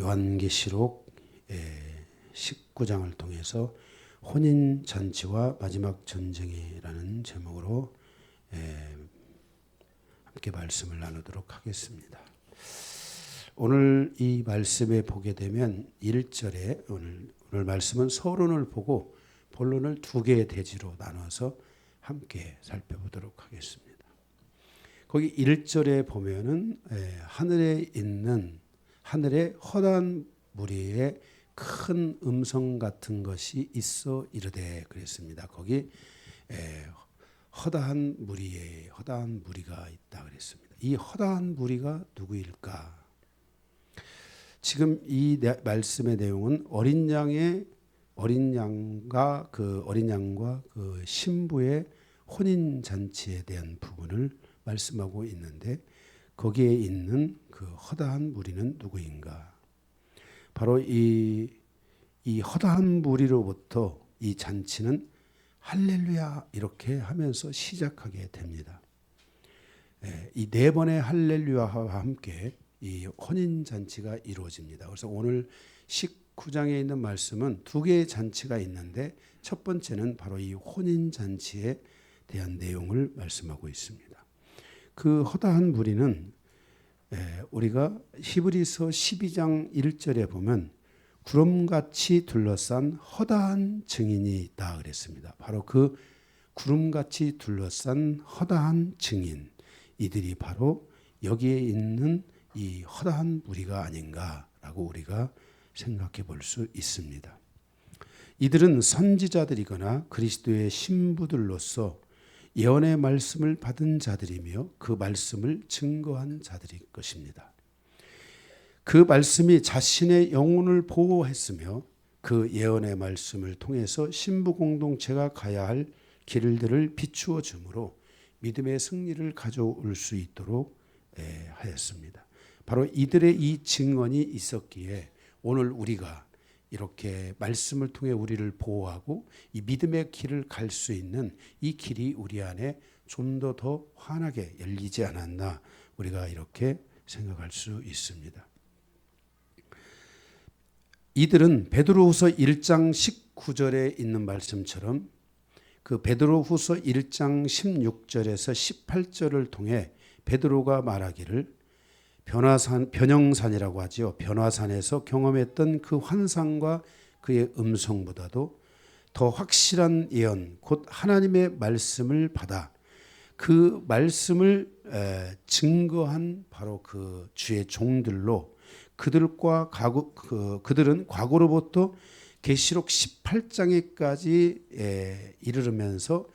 요한계시록 19장을 통해서 혼인잔치와 마지막 전쟁이라는 제목으로 함께 말씀을 나누도록 하겠습니다. 오늘 이 말씀에 보게 되면 1절에 오늘 말씀은 서론을 보고 본론을 두 개의 대지로 나눠서 함께 살펴보도록 하겠습니다. 거기 1절에 보면은 하늘에 있는 하늘에 허다한 무리에 큰 음성 같은 것이 있어 이르되 그랬습니다. 거기 허다한 무리가 있다 그랬습니다. 이 허다한 무리가 누구일까? 지금 이 말씀의 내용은 어린 양과 그 신부의 혼인 잔치에 대한 부분을 말씀하고 있는데 거기에 있는 그 허다한 무리는 누구인가? 바로 이 허다한 무리로부터 이 잔치는 할렐루야 이렇게 하면서 시작하게 됩니다. 이 네 번의 할렐루야와 함께 이 혼인 잔치가 이루어집니다. 그래서 오늘 19장에 있는 말씀은 두 개의 잔치가 있는데 첫 번째는 바로 이 혼인 잔치에 대한 내용을 말씀하고 있습니다. 그 허다한 무리는 우리가 히브리서 12장 1절에 보면 구름같이 둘러싼 허다한 증인이 있다 그랬습니다. 바로 그 구름같이 둘러싼 허다한 증인, 이들이 바로 여기에 있는 이 허다한 무리가 아닌가라고 우리가 생각해 볼 수 있습니다. 이들은 선지자들이거나 그리스도의 신부들로서 예언의 말씀을 받은 자들이며 그 말씀을 증거한 자들일 것입니다. 그 말씀이 자신의 영혼을 보호했으며 그 예언의 말씀을 통해서 신부 공동체가 가야 할 길들을 비추어 주므로 믿음의 승리를 가져올 수 있도록 하였습니다. 바로 이들의 이 증언이 있었기에 오늘 우리가 이렇게 말씀을 통해 우리를 보호하고 이 믿음의 길을 갈 수 있는 이 길이 우리 안에 좀 더 환하게 열리지 않았나 우리가 이렇게 생각할 수 있습니다. 이들은 베드로후서 1장 19절에 있는 말씀처럼 그 베드로후서 1장 16절에서 18절을 통해 베드로가 말하기를 변형산이라고 하죠. 변화산에서 경험했던 그 환상과 그의 음성보다도 더 확실한 예언, 곧 하나님의 말씀을 받아 그 말씀을 증거한 바로 그 주의 종들로 그들은 과거로부터 계시록 18장에까지 이르면서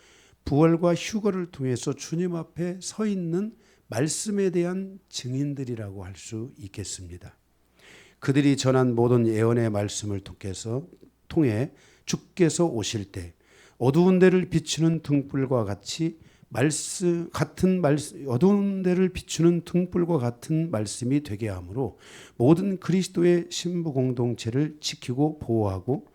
부활과 휴거를 통해서 주님 앞에 서 있는 말씀에 대한 증인들이라고 할 수 있겠습니다. 그들이 전한 모든 예언의 말씀을 통해 주께서 오실 때 어두운 데를 비추는 등불과 같은 말씀이 되게 하므로 모든 그리스도의 신부 공동체를 지키고 보호하고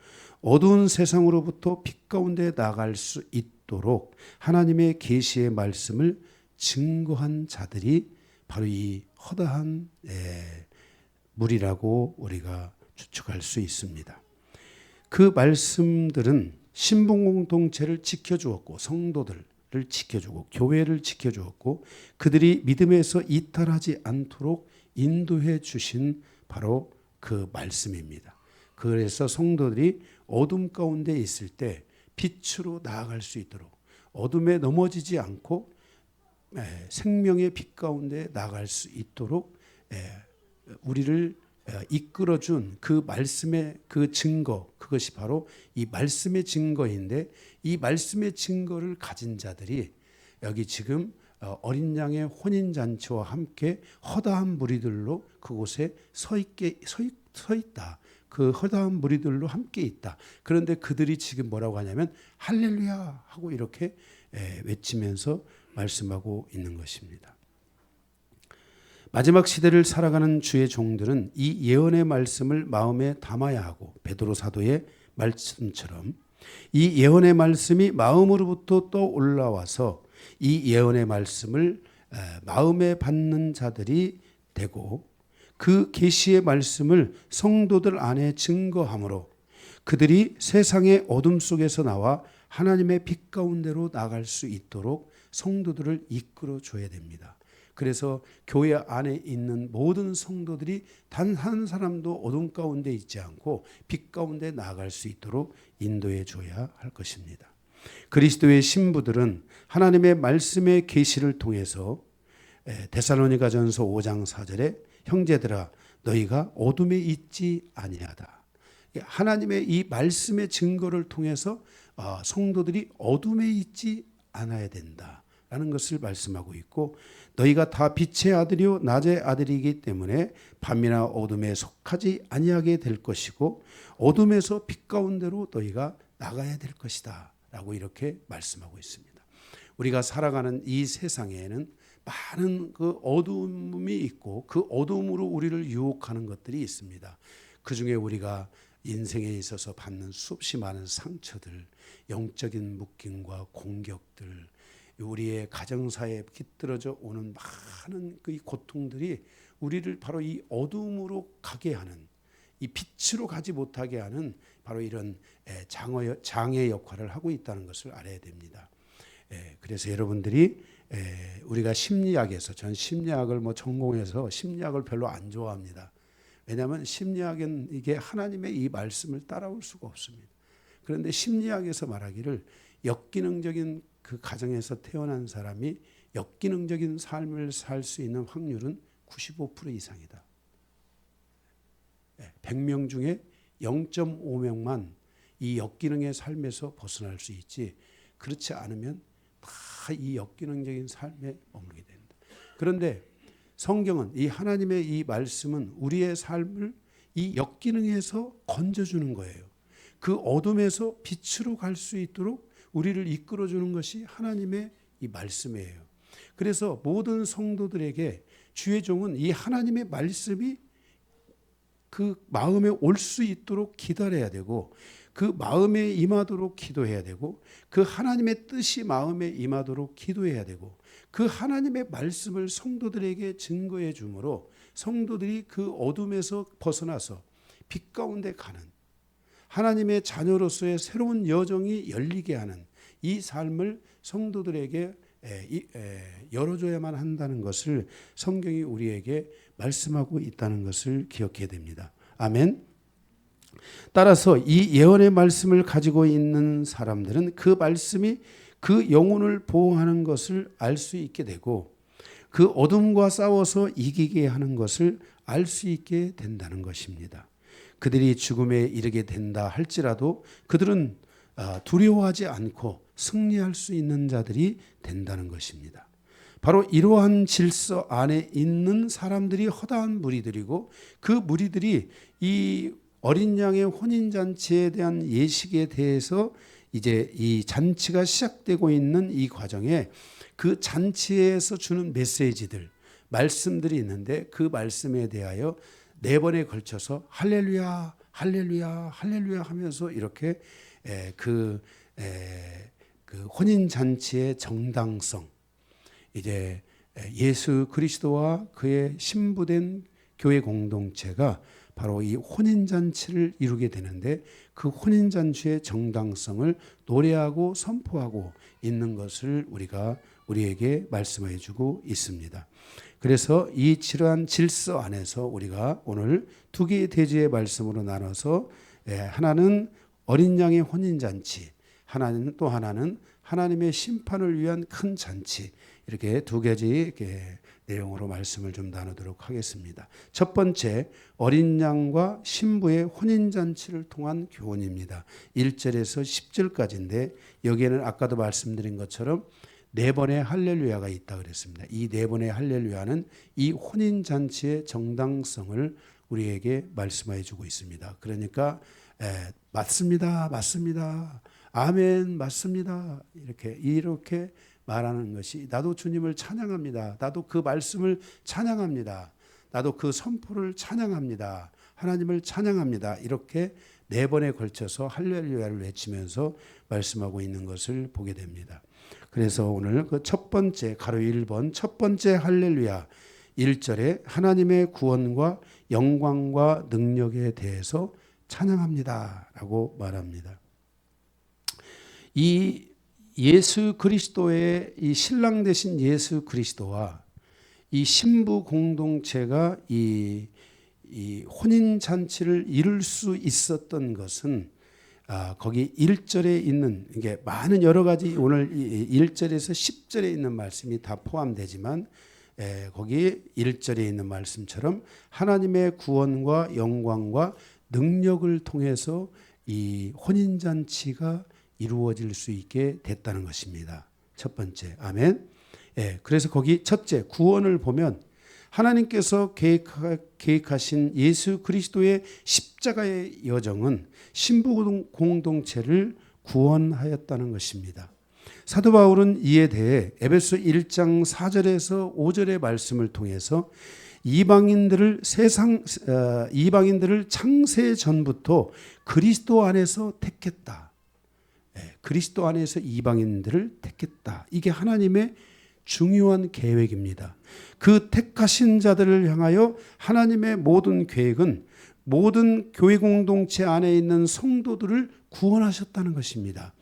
어두운 세상으로부터 빛 가운데 나갈 수 있도록 하나님의 계시의 말씀을 증거한 자들이 바로 이 허다한 무리라고 우리가 추측할 수 있습니다. 그 말씀들은 신부 공동체를 지켜주었고 성도들을 지켜주고 교회를 지켜주었고 그들이 믿음에서 이탈하지 않도록 인도해 주신 바로 그 말씀입니다. 그래서 성도들이 어둠 가운데 있을 때 빛으로 나아갈 수 있도록 어둠에 넘어지지 않고 생명의 빛 가운데 나갈 수 있도록 우리를 이끌어준 그 말씀의 그 증거, 그것이 바로 이 말씀의 증거인데 이 말씀의 증거를 가진 자들이 여기 지금 어린 양의 혼인잔치와 함께 허다한 무리들로 그곳에 서 있다. 그 허다한 무리들로 함께 있다. 그런데 그들이 지금 뭐라고 하냐면 할렐루야 하고 이렇게 외치면서 말씀하고 있는 것입니다. 마지막 시대를 살아가는 주의 종들은 이 예언의 말씀을 마음에 담아야 하고 베드로 사도의 말씀처럼 이 예언의 말씀이 마음으로부터 또 올라와서 이 예언의 말씀을 마음에 받는 자들이 되고 그 계시의 말씀을 성도들 안에 증거함으로 그들이 세상의 어둠 속에서 나와 하나님의 빛 가운데로 나갈 수 있도록 성도들을 이끌어 줘야 됩니다. 그래서 교회 안에 있는 모든 성도들이 단 한 사람도 어둠 가운데 있지 않고 빛 가운데 나아갈 수 있도록 인도해 줘야 할 것입니다. 그리스도의 신부들은 하나님의 말씀의 계시를 통해서 데살로니가전서 5장 4절에 형제들아 너희가 어둠에 있지 아니하다. 하나님의 이 말씀의 증거를 통해서 성도들이 어둠에 있지 않아야 된다라는 것을 말씀하고 있고 너희가 다 빛의 아들이요 낮의 아들이기 때문에 밤이나 어둠에 속하지 아니하게 될 것이고 어둠에서 빛 가운데로 너희가 나가야 될 것이다 라고 이렇게 말씀하고 있습니다. 우리가 살아가는 이 세상에는 많은 그 어둠이 있고 그 어둠으로 우리를 유혹하는 것들이 있습니다. 그 중에 우리가 인생에 있어서 받는 수없이 많은 상처들, 영적인 묶임과 공격들, 우리의 가정사에 깃들어져 오는 많은 그 고통들이 우리를 바로 이 어둠으로 가게 하는, 이 빛으로 가지 못하게 하는 바로 이런 장애 역할을 하고 있다는 것을 알아야 됩니다. 그래서 여러분들이 우리가 심리학에서, 전 심리학을 전공해서 심리학을 별로 안 좋아합니다. 왜냐하면 심리학은 이게 하나님의 이 말씀을 따라올 수가 없습니다. 그런데 심리학에서 말하기를 역기능적인 그 가정에서 태어난 사람이 역기능적인 삶을 살 수 있는 확률은 95% 이상이다. 100명 중에 0.5명만 이 역기능의 삶에서 벗어날 수 있지, 그렇지 않으면 다 이 역기능적인 삶에 머물게 된다. 그런데 성경은, 이 하나님의 이 말씀은 우리의 삶을 이 역기능에서 건져주는 거예요. 그 어둠에서 빛으로 갈 수 있도록 우리를 이끌어주는 것이 하나님의 이 말씀이에요. 그래서 모든 성도들에게 주의 종은 이 하나님의 말씀이 그 마음에 올 수 있도록 기다려야 되고, 그 마음에 임하도록 기도해야 되고, 그 하나님의 뜻이 마음에 임하도록 기도해야 되고, 그 하나님의 말씀을 성도들에게 증거해 주므로 성도들이 그 어둠에서 벗어나서 빛 가운데 가는 하나님의 자녀로서의 새로운 여정이 열리게 하는 이 삶을 성도들에게 열어줘야만 한다는 것을 성경이 우리에게 말씀하고 있다는 것을 기억해야 됩니다. 아멘. 따라서 이 예언의 말씀을 가지고 있는 사람들은 그 말씀이 그 영혼을 보호하는 것을 알 수 있게 되고, 그 어둠과 싸워서 이기게 하는 것을 알 수 있게 된다는 것입니다. 그들이 죽음에 이르게 된다 할지라도 그들은 두려워하지 않고 승리할 수 있는 자들이 된다는 것입니다. 바로 이러한 질서 안에 있는 사람들이 허다한 무리들이고, 그 무리들이 이 어린 양의 혼인잔치에 대한 예식에 대해서 이제 이 잔치가 시작되고 있는 이 과정에 그 잔치에서 주는 메시지들, 말씀들이 있는데, 그 말씀에 대하여 4번에 걸쳐서 할렐루야, 할렐루야, 할렐루야 하면서 이렇게 그 혼인잔치의 정당성, 이제 예수 그리스도와 그의 신부된 교회 공동체가 바로 이 혼인잔치를 이루게 되는데, 그 혼인잔치의 정당성을 노래하고 선포하고 있는 것을 우리에게 말씀해 주고 있습니다. 그래서 이 지러한 질서 안에서 우리가 오늘 2개의 대지의 말씀으로 나눠서, 하나는 어린 양의 혼인잔치, 또 하나는 하나님의 심판을 위한 큰 잔치, 이렇게 2가지 내용으로 말씀을 좀 나누도록 하겠습니다. 첫 번째, 어린 양과 신부의 혼인잔치를 통한 교훈입니다. 1절에서 10절까지인데, 여기에는 아까도 말씀드린 것처럼 4번의 할렐루야가 있다 그랬습니다. 이 4번의 할렐루야는 이 혼인잔치의 정당성을 우리에게 말씀해 주고 있습니다. 그러니까 맞습니다, 맞습니다, 아멘, 맞습니다, 이렇게 말하는 것이, 나도 주님을 찬양합니다, 나도 그 말씀을 찬양합니다, 나도 그 선포를 찬양합니다, 하나님을 찬양합니다, 이렇게 4번에 걸쳐서 할렐루야를 외치면서 말씀하고 있는 것을 보게 됩니다. 그래서 오늘 그 첫 번째, 가로 1번 첫 번째 할렐루야, 1절에 하나님의 구원과 영광과 능력에 대해서 찬양합니다 라고 말합니다. 이 예수 그리스도의 이 신랑 되신 예수 그리스도와 이 신부 공동체가 이 혼인 잔치를 이룰 수 있었던 것은 거기 1절에 있는 이게 많은 여러 가지 오늘 1절에서 10절에 있는 말씀이 다 포함되지만 거기 1절에 있는 말씀처럼 하나님의 구원과 영광과 능력을 통해서 이 혼인 잔치가 이루어질 수 있게 됐다는 것입니다. 첫 번째, 아멘. 그래서 거기 첫째 구원을 보면 하나님께서 계획하신 예수 그리스도의 십자가의 여정은 신부 공동체를 구원하였다는 것입니다. 사도 바울은 이에 대해 에베소 1장 4절에서 5절의 말씀을 통해서 이방인들을 창세 전부터 그리스도 안에서 택했다. 그리스도 안에서 이방인들을 택했다. 이게 하나님의 중요한 계획입니다. 그 택하신 자들을 향하여 하나님의 모든 계획은 모든 교회 공동체 안에 있는 성도들을 구원하셨다는 것입니다.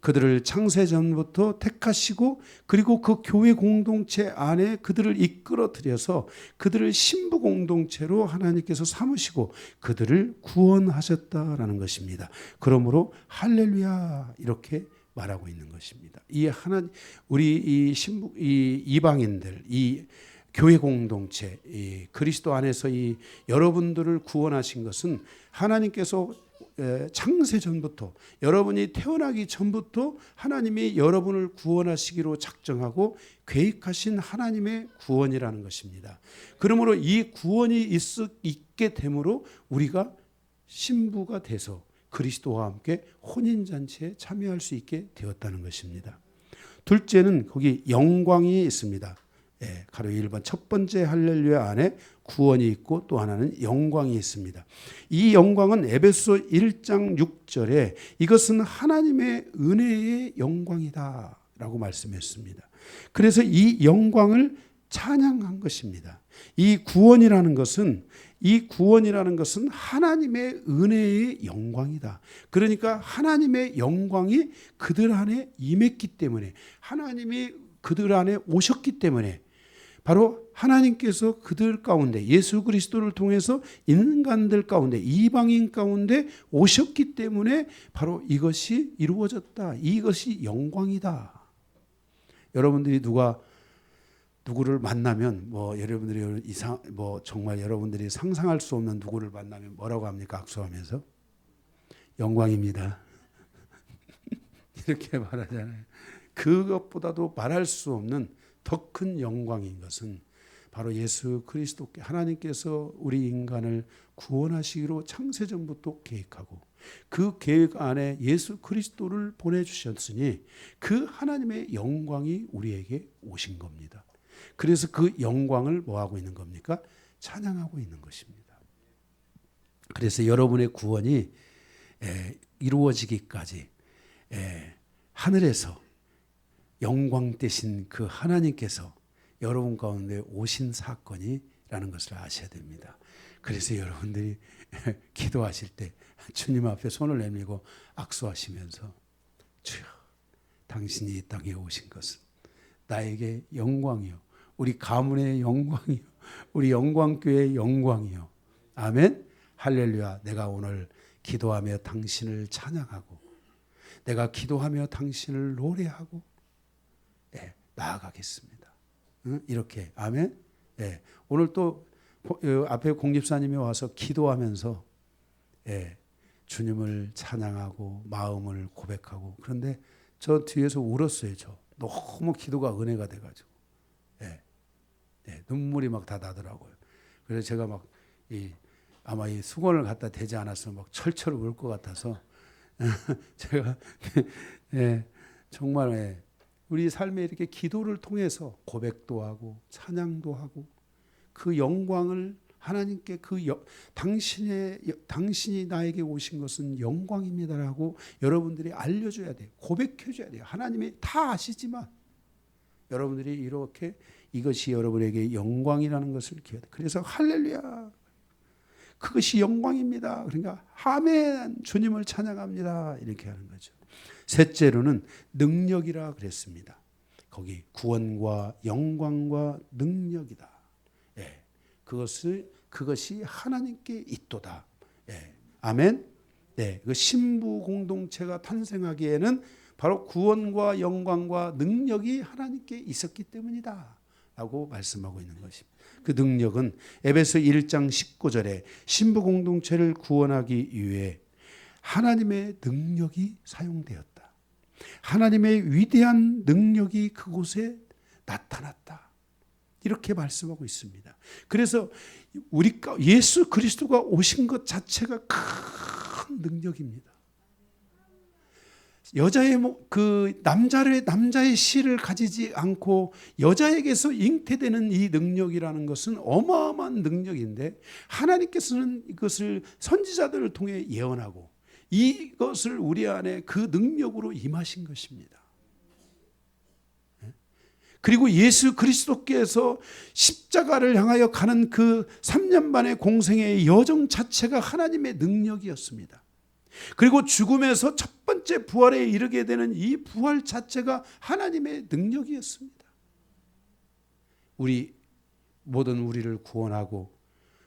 그들을 창세 전부터 택하시고 그리고 그 교회 공동체 안에 그들을 이끌어들여서 그들을 신부 공동체로 하나님께서 삼으시고 그들을 구원하셨다라는 것입니다. 그러므로 할렐루야 이렇게 말하고 있는 것입니다. 우리 이 이방인들, 이 교회 공동체, 이 그리스도 안에서 이 여러분들을 구원하신 것은 하나님께서 창세 전부터 여러분이 태어나기 전부터 하나님이 여러분을 구원하시기로 작정하고 계획하신 하나님의 구원이라는 것입니다. 그러므로 이 구원이 있게 되므로 우리가 신부가 돼서 그리스도와 함께 혼인잔치에 참여할 수 있게 되었다는 것입니다. 둘째는 거기 영광이 있습니다. 가로 1번 첫 번째 할렐루야 안에 구원이 있고 또 하나는 영광이 있습니다. 이 영광은 에베소 1장 6절에 이것은 하나님의 은혜의 영광이다 라고 말씀했습니다. 그래서 이 영광을 찬양한 것입니다. 이 구원이라는 것은 하나님의 은혜의 영광이다. 그러니까 하나님의 영광이 그들 안에 임했기 때문에 하나님이 그들 안에 오셨기 때문에 바로 하나님께서 그들 가운데 예수 그리스도를 통해서 인간들 가운데 이방인 가운데 오셨기 때문에 바로 이것이 이루어졌다. 이것이 영광이다. 여러분들이 누구를 만나면 여러분들이 정말 여러분들이 상상할 수 없는 누구를 만나면 뭐라고 합니까? 악수하면서 영광입니다. 이렇게 말하잖아요. 그것보다도 말할 수 없는 더 큰 영광인 것은 바로 예수 그리스도께 하나님께서 우리 인간을 구원하시기로 창세전부터 계획하고 그 계획 안에 예수 그리스도를 보내주셨으니 그 하나님의 영광이 우리에게 오신 겁니다. 그래서 그 영광을 뭐하고 있는 겁니까? 찬양하고 있는 것입니다. 그래서 여러분의 구원이 이루어지기까지 하늘에서 영광 되신 그 하나님께서 여러분 가운데 오신 사건이라는 것을 아셔야 됩니다. 그래서 여러분들이 기도하실 때 주님 앞에 손을 내밀고 악수하시면서 주여 당신이 이 땅에 오신 것은 나에게 영광이요 우리 가문의 영광이요 우리 영광교회의 영광이요 아멘 할렐루야. 내가 오늘 기도하며 당신을 찬양하고 내가 기도하며 당신을 노래하고 나아가겠습니다. 이렇게 아멘. 오늘 또 앞에 공집사님이 와서 기도하면서 주님을 찬양하고 마음을 고백하고 그런데 저 뒤에서 울었어요. 저 너무 기도가 은혜가 돼가지고 눈물이 막 다 나더라고요. 그래서 제가 막 아마 이 수건을 갖다 대지 않았으면 막 철철 울 것 같아서 제가 정말 우리 삶에 이렇게 기도를 통해서 고백도 하고 찬양도 하고 그 영광을 하나님께 당신이 나에게 오신 것은 영광입니다라고 여러분들이 알려줘야 돼요. 고백해줘야 돼요. 하나님이 다 아시지만 여러분들이 이렇게 이것이 여러분에게 영광이라는 것을 기억해야 돼. 그래서 할렐루야, 그것이 영광입니다. 그러니까 아멘, 주님을 찬양합니다, 이렇게 하는 거죠. 셋째로는 능력이라 그랬습니다. 거기 구원과 영광과 능력이다. 예, 그것이 하나님께 있도다. 예, 아멘. 네, 그 신부 공동체가 탄생하기에는 바로 구원과 영광과 능력이 하나님께 있었기 때문이다 라고 말씀하고 있는 것입니다. 그 능력은 에베소 1장 19절에 신부 공동체를 구원하기 위해 하나님의 능력이 사용되었다. 하나님의 위대한 능력이 그곳에 나타났다, 이렇게 말씀하고 있습니다. 그래서 예수 그리스도가 오신 것 자체가 큰 능력입니다. 남자의 씨를 가지지 않고 여자에게서 잉태되는 이 능력이라는 것은 어마어마한 능력인데, 하나님께서는 이것을 선지자들을 통해 예언하고 이것을 우리 안에 그 능력으로 임하신 것입니다. 그리고 예수 그리스도께서 십자가를 향하여 가는 그 3년 반의 공생의 여정 자체가 하나님의 능력이었습니다. 그리고 죽음에서 첫 번째 부활에 이르게 되는 이 부활 자체가 하나님의 능력이었습니다. 우리를 구원하고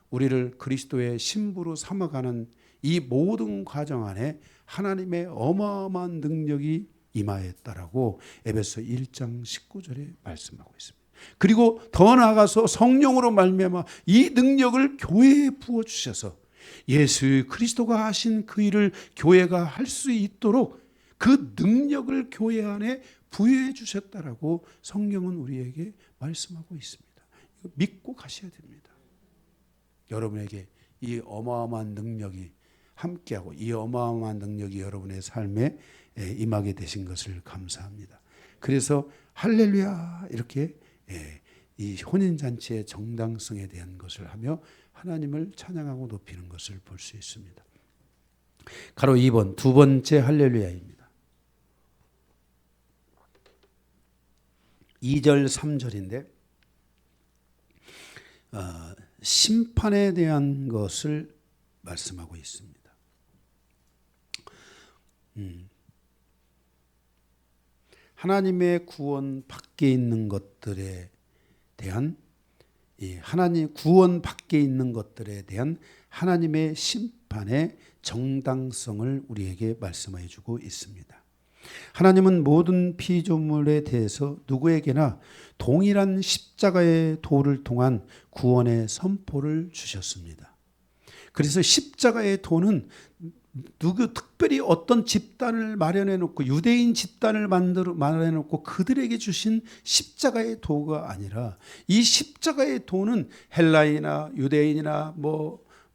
우리를 그리스도의 신부로 삼아가는 이 모든 과정 안에 하나님의 어마어마한 능력이 임하였다라고 에베소 1장 19절에 말씀하고 있습니다. 그리고 더 나아가서 성령으로 말미암아 이 능력을 교회에 부어주셔서 예수 그리스도가 하신 그 일을 교회가 할 수 있도록 그 능력을 교회 안에 부여해 주셨다라고 성경은 우리에게 말씀하고 있습니다. 이거 믿고 가셔야 됩니다. 여러분에게 이 어마어마한 능력이 함께하고 이 어마어마한 능력이 여러분의 삶에 임하게 되신 것을 감사합니다. 그래서 할렐루야, 이렇게 이 혼인잔치의 정당성에 대한 것을 하며 하나님을 찬양하고 높이는 것을 볼 수 있습니다. 가로 2번 두 번째 할렐루야입니다. 2절 3절인데 심판에 대한 것을 말씀하고 있습니다. 하나님의 구원 밖에 있는 것들에 대한 구원 밖에 있는 것들에 대한 하나님의 심판의 정당성을 우리에게 말씀해 주고 있습니다. 하나님은 모든 피조물에 대해서 누구에게나 동일한 십자가의 도를 통한 구원의 선포를 주셨습니다. 그래서 십자가의 도는 특별히 어떤 집단을 마련해 놓고 유대인 집단을 마련해 놓고 그들에게 주신 십자가의 도가 아니라, 이 십자가의 도는 헬라인이나 유대인이나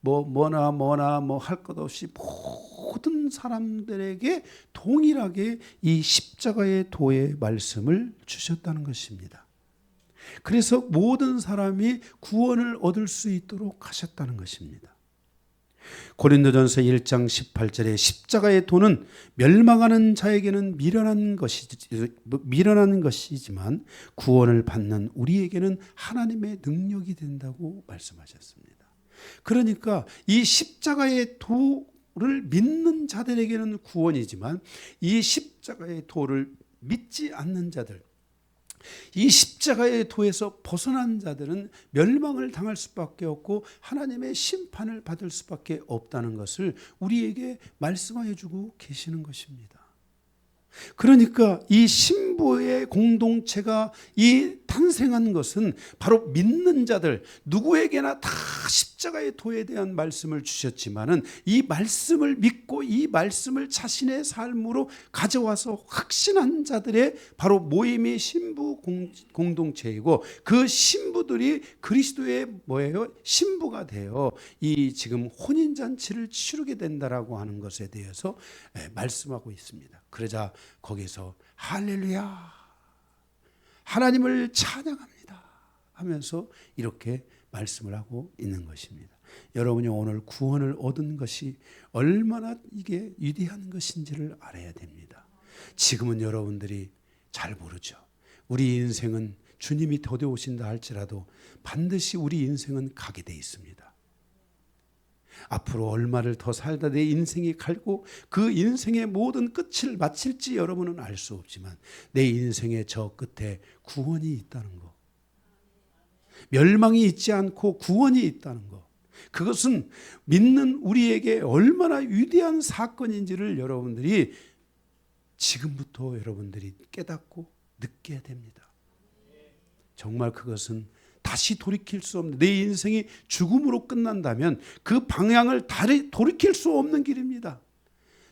뭐나 할 것 없이 모든 사람들에게 동일하게 이 십자가의 도의 말씀을 주셨다는 것입니다. 그래서 모든 사람이 구원을 얻을 수 있도록 하셨다는 것입니다. 고린도전서 1장 18절에 십자가의 도는 멸망하는 자에게는 미련한 것이지만 구원을 받는 우리에게는 하나님의 능력이 된다고 말씀하셨습니다. 그러니까 이 십자가의 도를 믿는 자들에게는 구원이지만 이 십자가의 도를 믿지 않는 자들, 이 십자가의 도에서 벗어난 자들은 멸망을 당할 수밖에 없고 하나님의 심판을 받을 수밖에 없다는 것을 우리에게 말씀하여 주고 계시는 것입니다. 그러니까 이 신부의 공동체가 탄생한 것은 바로 믿는 자들, 누구에게나 다 십자가의 도에 대한 말씀을 주셨지만은 이 말씀을 믿고 이 말씀을 자신의 삶으로 가져와서 확신한 자들의 바로 모임이 신부 공동체이고, 그 신부들이 그리스도의 신부가 되어 이 지금 혼인잔치를 치르게 된다라고 하는 것에 대해서 말씀하고 있습니다. 그러자 거기서 할렐루야, 하나님을 찬양합니다 하면서 이렇게 말씀을 하고 있는 것입니다. 여러분이 오늘 구원을 얻은 것이 얼마나 이게 위대한 것인지를 알아야 됩니다. 지금은 여러분들이 잘 모르죠. 우리 인생은 주님이 더뎌 오신다 할지라도 반드시 우리 인생은 가게 돼 있습니다. 앞으로 얼마를 더 살다 내 인생이 갈고 그 인생의 모든 끝을 마칠지 여러분은 알 수 없지만 내 인생의 저 끝에 구원이 있다는 거, 멸망이 있지 않고 구원이 있다는 거, 그것은 믿는 우리에게 얼마나 위대한 사건인지를 여러분들이 지금부터 여러분들이 깨닫고 느껴야 됩니다. 정말 그것은 다시 돌이킬 수 없는, 내 인생이 죽음으로 끝난다면 그 방향을 돌이킬 수 없는 길입니다.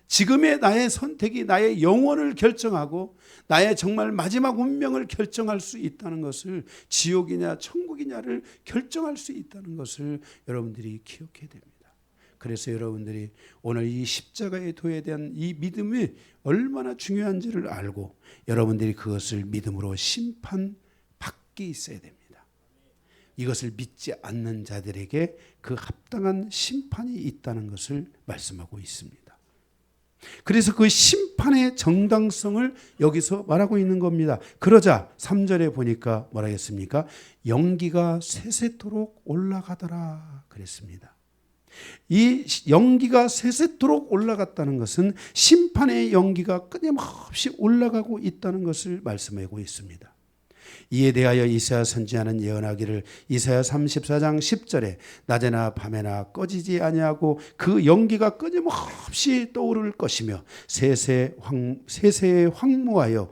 지금의 나의 선택이 나의 영혼을 결정하고 나의 정말 마지막 운명을 결정할 수 있다는 것을, 지옥이냐 천국이냐를 결정할 수 있다는 것을 여러분들이 기억해야 됩니다. 그래서 여러분들이 오늘 이 십자가의 도에 대한 이 믿음이 얼마나 중요한지를 알고 여러분들이 그것을 믿음으로 심판받게 있어야 됩니다. 이것을 믿지 않는 자들에게 그 합당한 심판이 있다는 것을 말씀하고 있습니다. 그래서 그 심판의 정당성을 여기서 말하고 있는 겁니다. 그러자 3절에 보니까 뭐라 했습니까? 연기가 세세토록 올라가더라 그랬습니다. 이 연기가 세세토록 올라갔다는 것은 심판의 연기가 끊임없이 올라가고 있다는 것을 말씀하고 있습니다. 이에 대하여 이사야 선지자는 예언하기를 이사야 34장 10절에 낮에나 밤에나 꺼지지 아니하고 그 연기가 끊임없이 떠오를 것이며 세세에 황무하여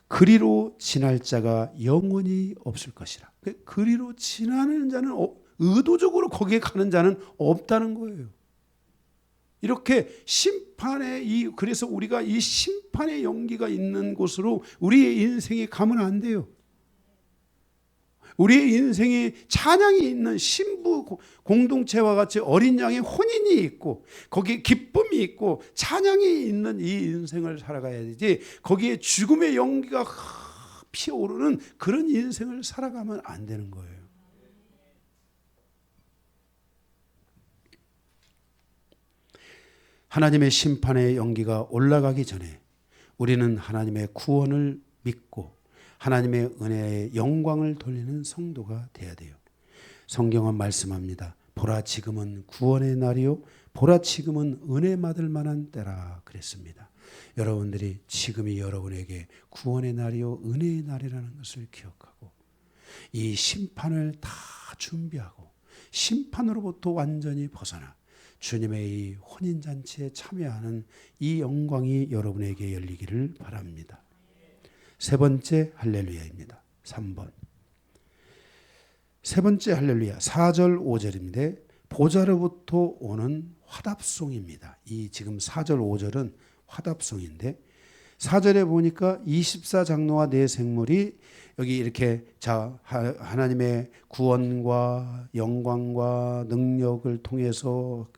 그리로 지날 자가 영원히 없을 것이라. 그리로 지나는 자는 의도적으로 거기에 가는 자는 없다는 거예요. 이렇게 심판의 그래서 우리가 이 심판의 연기가 있는 곳으로 우리의 인생이 가면 안 돼요. 우리의 인생이 찬양이 있는 신부 공동체와 같이 어린 양의 혼인이 있고 거기에 기쁨이 있고 찬양이 있는 이 인생을 살아가야 되지, 거기에 죽음의 연기가 피어오르는 그런 인생을 살아가면 안 되는 거예요. 하나님의 심판의 연기가 올라가기 전에 우리는 하나님의 구원을 믿고 하나님의 은혜의 영광을 돌리는 성도가 되어야 돼요. 성경은 말씀합니다. 보라 지금은 구원의 날이요 보라 지금은 은혜 받을 만한 때라 그랬습니다. 여러분들이 지금이 여러분에게 구원의 날이요 은혜의 날이라는 것을 기억하고 이 심판을 다 준비하고 심판으로부터 완전히 벗어나 주님의 이 혼인잔치에 참여하는 이 영광이 여러분에게 열리기를 바랍니다. 세 번째 할렐루야입니다. 3번. 세 번째 할렐루야 4절 5절인데 보좌로부터 오는 화답송입니다. 이 지금 4절 5절은 화답송인데 4절에 보니까 24장로와 네 생물이 여기 이렇게 하나님의 구원과 영광과 능력을 통해서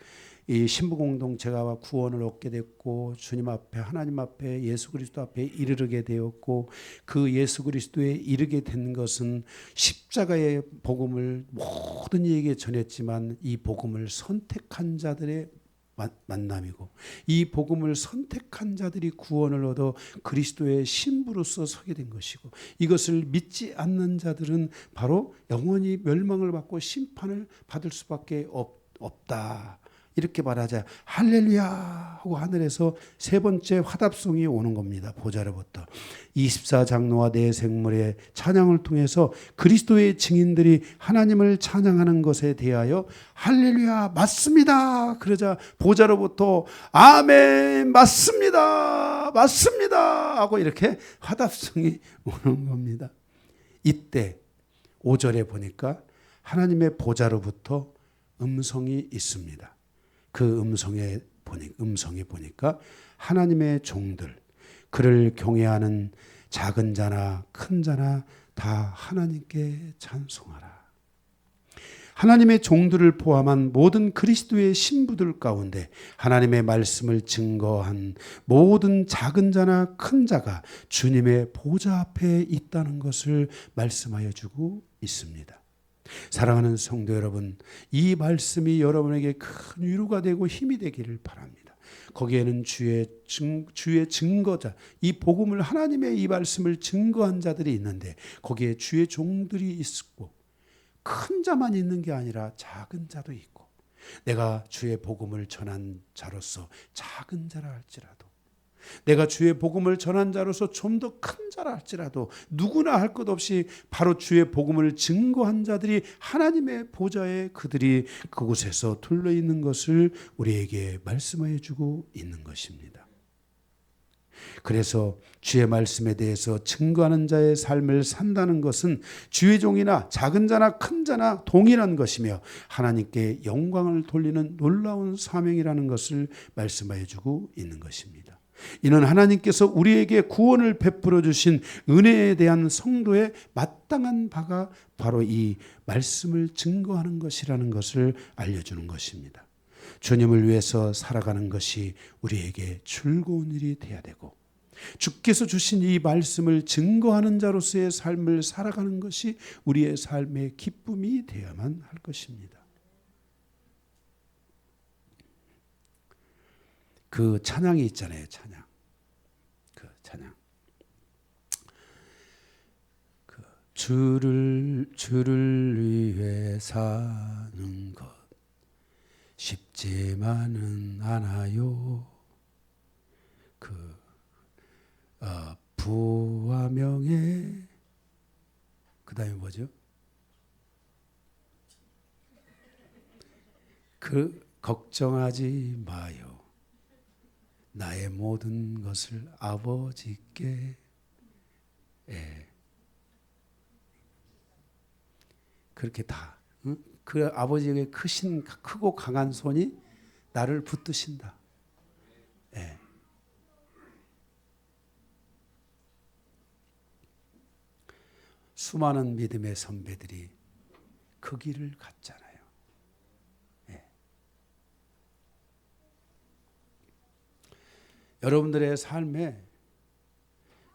이 신부 공동체가 구원을 얻게 됐고 주님 앞에 하나님 앞에 예수 그리스도 앞에 이르게 되었고 그 예수 그리스도에 이르게 된 것은 십자가의 복음을 모든 이에게 전했지만 이 복음을 선택한 자들의 만남이고 이 복음을 선택한 자들이 구원을 얻어 그리스도의 신부로서 서게 된 것이고 이것을 믿지 않는 자들은 바로 영원히 멸망을 받고 심판을 받을 수밖에 없다. 이렇게 말하자 할렐루야 하고 하늘에서 세 번째 화답송이 오는 겁니다. 보좌로부터 24장로와 네 생물의 찬양을 통해서 그리스도의 증인들이 하나님을 찬양하는 것에 대하여 할렐루야 맞습니다. 그러자 보좌로부터 아멘 맞습니다. 맞습니다 하고 이렇게 화답송이 오는 겁니다. 이때 5절에 보니까 하나님의 보좌로부터 음성이 있습니다. 그 음성에 보니까 하나님의 종들, 그를 경외하는 작은 자나 큰 자나 다 하나님께 찬송하라. 하나님의 종들을 포함한 모든 그리스도의 신부들 가운데 하나님의 말씀을 증거한 모든 작은 자나 큰 자가 주님의 보좌 앞에 있다는 것을 말씀하여 주고 있습니다. 사랑하는 성도 여러분, 이 말씀이 여러분에게 큰 위로가 되고 힘이 되기를 바랍니다. 거기에는 주의 증거자, 이 복음을, 하나님의 이 말씀을 증거한 자들이 있는데 거기에 주의 종들이 있고, 큰 자만 있는 게 아니라 작은 자도 있고, 내가 주의 복음을 전한 자로서 작은 자라 할지라도, 내가 주의 복음을 전한 자로서 좀 더 큰 자라 할지라도, 누구나 할 것 없이 바로 주의 복음을 증거한 자들이 하나님의 보좌에 그들이 그곳에서 둘러 있는 것을 우리에게 말씀해 주고 있는 것입니다. 그래서 주의 말씀에 대해서 증거하는 자의 삶을 산다는 것은 주의 종이나 작은 자나 큰 자나 동일한 것이며 하나님께 영광을 돌리는 놀라운 사명이라는 것을 말씀해 주고 있는 것입니다. 이는 하나님께서 우리에게 구원을 베풀어 주신 은혜에 대한 성도의 마땅한 바가 바로 이 말씀을 증거하는 것이라는 것을 알려주는 것입니다. 주님을 위해서 살아가는 것이 우리에게 즐거운 일이 되어야 되고, 주께서 주신 이 말씀을 증거하는 자로서의 삶을 살아가는 것이 우리의 삶의 기쁨이 되어야만 할 것입니다. 그 찬양이 있잖아요. 찬양. 그 찬양. 그 주를 위해 사는 것 쉽지만은 않아요. 부와 명예, 그 다음에 뭐죠? 걱정하지 마요. 나의 모든 것을 아버지께, 그렇게 다, 그 아버지에게 크고 강한 손이 나를 붙드신다. 수많은 믿음의 선배들이 그 길을 갔잖아요. 여러분들의 삶에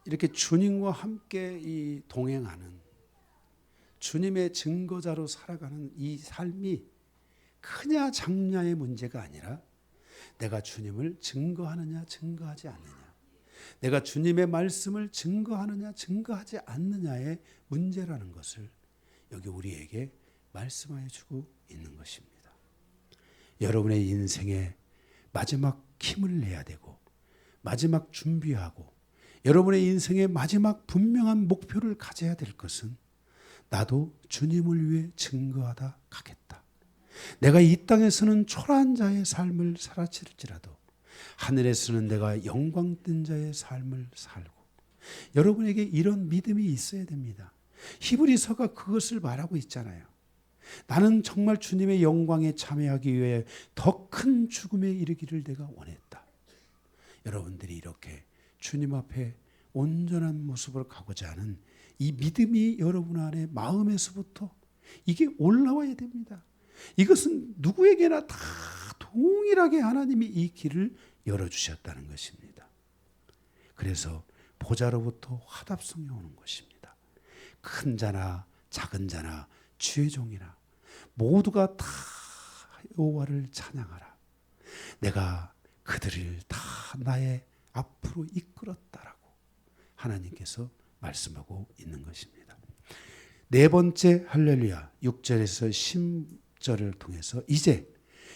이렇게 주님과 함께 이 동행하는, 주님의 증거자로 살아가는 이 삶이 크냐 작냐의 문제가 아니라 내가 주님을 증거하느냐 증거하지 않느냐, 내가 주님의 말씀을 증거하느냐 증거하지 않느냐의 문제라는 것을 여기 우리에게 말씀해 주고 있는 것입니다. 여러분의 인생에 마지막 힘을 내야 되고, 마지막 준비하고, 여러분의 인생의 마지막 분명한 목표를 가져야 될 것은 나도 주님을 위해 증거하다 가겠다. 내가 이 땅에서는 초라한 자의 삶을 살아칠지라도 하늘에서는 내가 영광된 자의 삶을 살고, 여러분에게 이런 믿음이 있어야 됩니다. 히브리서가 그것을 말하고 있잖아요. 나는 정말 주님의 영광에 참여하기 위해 더 큰 죽음에 이르기를 내가 원했다. 여러분들이 이렇게 주님 앞에 온전한 모습으로 가고자 하는 이 믿음이 여러분 안에 마음에서부터 이게 올라와야 됩니다. 이것은 누구에게나 다 동일하게 하나님이 이 길을 열어주셨다는 것입니다. 그래서 보좌로부터 화답성이 오는 것입니다. 큰 자나 작은 자나 주의 종이나 모두가 다 여호와를 찬양하라. 내가 그들을 다 나의 앞으로 이끌었다라고 하나님께서 말씀하고 있는 것입니다. 네 번째 할렐루야 6절에서 10절을 통해서 이제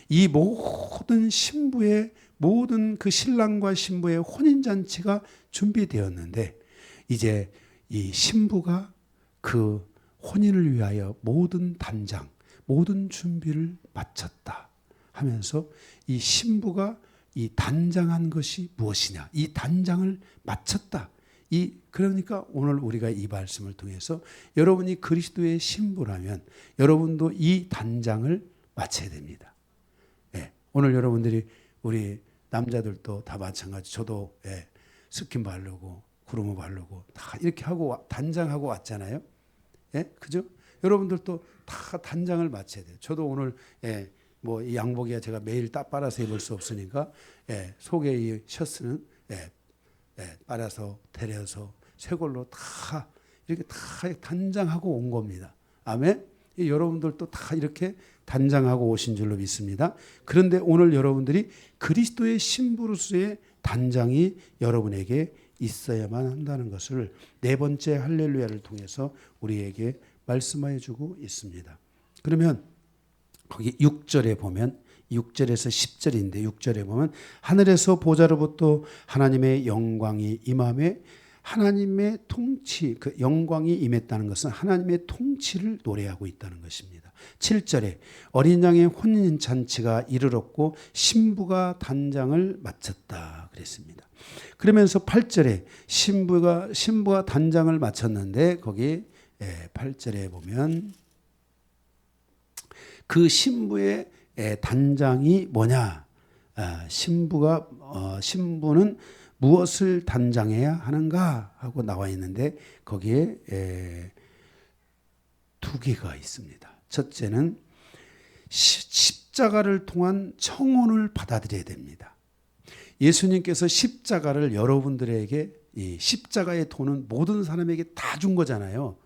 이 모든 신부의, 모든 그 신랑과 신부의 혼인잔치가 준비되었는데 이제 이 신부가 그 혼인을 위하여 모든 단장, 모든 준비를 마쳤다 하면서 이 신부가 이 단장한 것이 무엇이냐, 이 단장을 마쳤다. 그러니까 오늘 우리가 이 말씀을 통해서 여러분이 그리스도의 신부라면 여러분도 이 단장을 마쳐야 됩니다. 오늘 여러분들이, 우리 남자들도 다 마찬가지. 저도 스킨 바르고 구르마 바르고 다 이렇게 하고 단장하고 왔잖아요. 그죠? 여러분들도 다 단장을 마쳐야 돼요. 저도 오늘 뭐 이 양복이야 제가 매일 딱 빨아서 입을 수 없으니까 속에 이 셔츠는 빨아서 데려서 새 걸로 다 이렇게 다 단장하고 온 겁니다. 아멘. 여러분들도 다 이렇게 단장하고 오신 줄로 믿습니다. 그런데 오늘 여러분들이 그리스도의 신부로서의 단장이 여러분에게 있어야만 한다는 것을 네 번째 할렐루야를 통해서 우리에게 말씀하여 주고 있습니다. 그러면 거기 6절에 보면 6절에서 10절인데 6절에 보면 하늘에서 보좌로부터 하나님의 영광이 임함에 하나님의 통치, 그 영광이 임했다는 것은 하나님의 통치를 노래하고 있다는 것입니다. 7절에 어린 양의 혼인잔치가 이르렀고 신부가 단장을 마쳤다 그랬습니다. 그러면서 8절에 신부가 단장을 마쳤는데 거기 8절에 보면 그 신부의 단장이 뭐냐? 신부는 무엇을 단장해야 하는가 하고 나와 있는데 거기에 두 개가 있습니다. 첫째는 십자가를 통한 청혼을 받아들여야 됩니다. 예수님께서 십자가를 여러분들에게 이 십자가의 도는 모든 사람에게 다 준 거잖아요.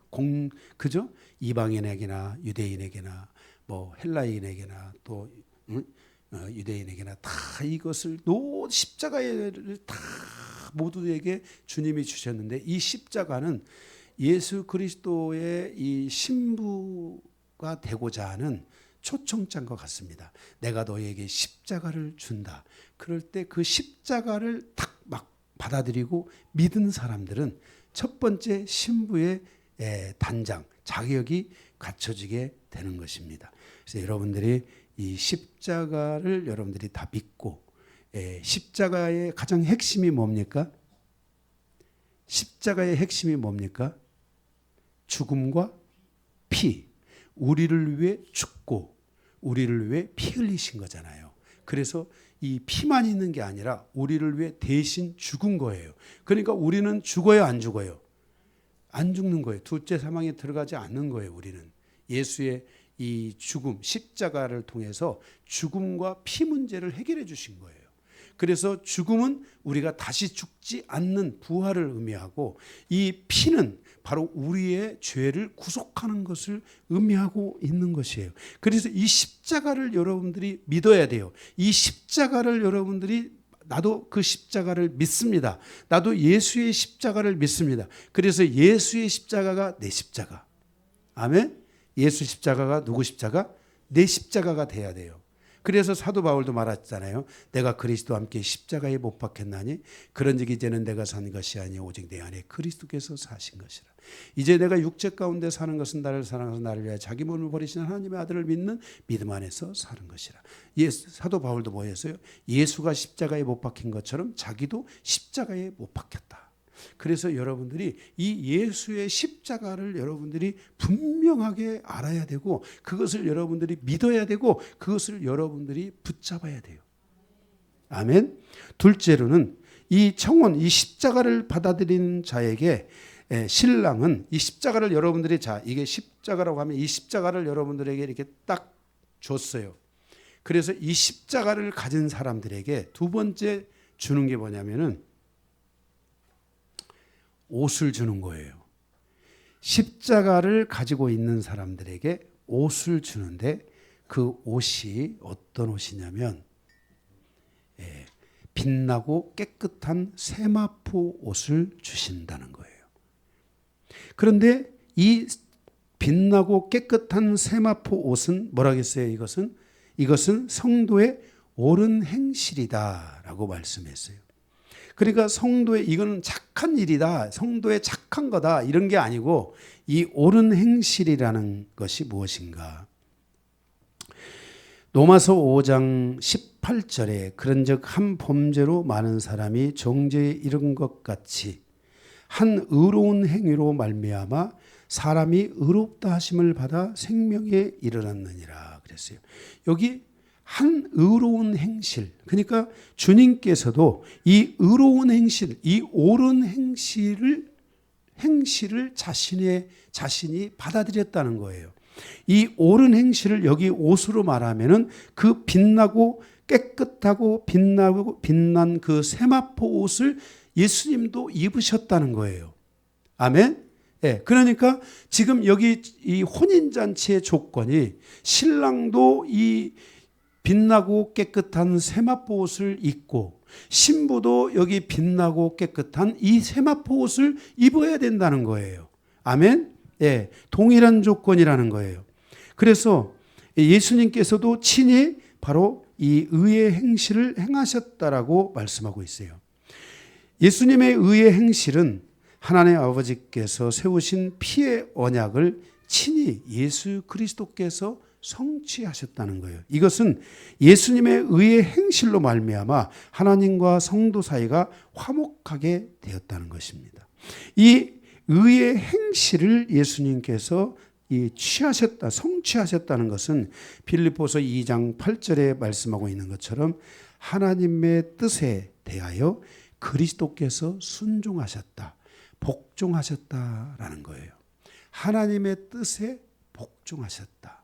그죠? 이방인에게나 유대인에게나 뭐 헬라인에게나 또 유대인에게나 다 이것을 십자가를 다 모두에게 주님이 주셨는데 이 십자가는 예수 그리스도의 이 신부가 되고자 하는 초청장과 같습니다. 내가 너에게 십자가를 준다. 그럴 때 그 십자가를 딱 막 받아들이고 믿은 사람들은 첫 번째 신부의 단장, 자격이 갖춰지게 되는 것입니다. 그래서 여러분들이 이 십자가를 여러분들이 다 믿고 십자가의 가장 핵심이 뭡니까? 십자가의 핵심이 뭡니까? 죽음과 피. 우리를 위해 죽고 우리를 위해 피 흘리신 거잖아요. 그래서 이 피만 있는 게 아니라 우리를 위해 대신 죽은 거예요. 그러니까 우리는 죽어요, 안 죽어요? 안 죽는 거예요. 둘째 사망에 들어가지 않는 거예요. 우리는 예수의 이 죽음, 십자가를 통해서 죽음과 피 문제를 해결해 주신 거예요. 그래서 죽음은 우리가 다시 죽지 않는 부활을 의미하고 이 피는 바로 우리의 죄를 구속하는 것을 의미하고 있는 것이에요. 그래서 이 십자가를 여러분들이 믿어야 돼요. 이 십자가를 여러분들이 나도 그 십자가를 믿습니다. 나도 예수의 십자가를 믿습니다. 그래서 예수의 십자가가 내 십자가. 아멘. 예수 십자가가 누구 십자가? 내 십자가가 돼야 돼요. 그래서 사도 바울도 말했잖아요. 내가 그리스도와 함께 십자가에 못 박혔나니 그런즉 이제는 내가 산 것이 아니 오직 내 안에 그리스도께서 사신 것이라. 이제 내가 육체 가운데 사는 것은 나를 사랑하서 나를 위하여 자기 몸을 버리시는 하나님의 아들을 믿는 믿음 안에서 사는 것이라. 사도 바울도 뭐였어요? 예수가 십자가에 못 박힌 것처럼 자기도 십자가에 못 박혔다. 그래서 여러분들이 이 예수의 십자가를 여러분들이 분명하게 알아야 되고 그것을 여러분들이 믿어야 되고 그것을 여러분들이 붙잡아야 돼요. 아멘. 둘째로는 이 청혼, 이 십자가를 받아들이는 자에게 신랑은 이 십자가를 여러분들이 이게 십자가라고 하면 이 십자가를 여러분들에게 이렇게 딱 줬어요. 그래서 이 십자가를 가진 사람들에게 두 번째 주는 게 뭐냐면은 옷을 주는 거예요. 십자가를 가지고 있는 사람들에게 옷을 주는데 그 옷이 어떤 옷이냐면 빛나고 깨끗한 세마포 옷을 주신다는 거예요. 그런데 이 빛나고 깨끗한 세마포 옷은 뭐라겠어요? 이것은 성도의 옳은 행실이다라고 말씀했어요. 그러니까 성도의 이거는 착한 일이다, 성도의 착한 거다 이런 게 아니고 이 옳은 행실이라는 것이 무엇인가? 로마서 5장 18절에 그런즉 한 범죄로 많은 사람이 정죄에 이른 것 같이 한 의로운 행위로 말미암아 사람이 의롭다 하심을 받아 생명에 이르렀느니라 그랬어요. 여기 한 의로운 행실, 그러니까 주님께서도 이 의로운 행실, 이 옳은 행실을 자신이 받아들였다는 거예요. 이 옳은 행실을 여기 옷으로 말하면은 그 빛나고 깨끗하고 빛난 그 세마포 옷을 예수님도 입으셨다는 거예요. 아멘. 예, 그러니까 지금 여기 이 혼인잔치의 조건이 신랑도 이 빛나고 깨끗한 세마포 옷을 입고 신부도 여기 빛나고 깨끗한 이 세마포 옷을 입어야 된다는 거예요. 아멘? 예, 동일한 조건이라는 거예요. 그래서 예수님께서도 친히 바로 이 의의 행실을 행하셨다라고 말씀하고 있어요. 예수님의 의의 행실은 하나님 아버지께서 세우신 피의 언약을 친히 예수 그리스도께서 성취하셨다는 거예요. 이것은 예수님의 의의 행실로 말미암아 하나님과 성도 사이가 화목하게 되었다는 것입니다. 이 의의 행실을 예수님께서 성취하셨다는 것은 빌립보서 2장 8절에 말씀하고 있는 것처럼 하나님의 뜻에 대하여 그리스도께서 순종하셨다, 복종하셨다라는 거예요. 하나님의 뜻에 복종하셨다.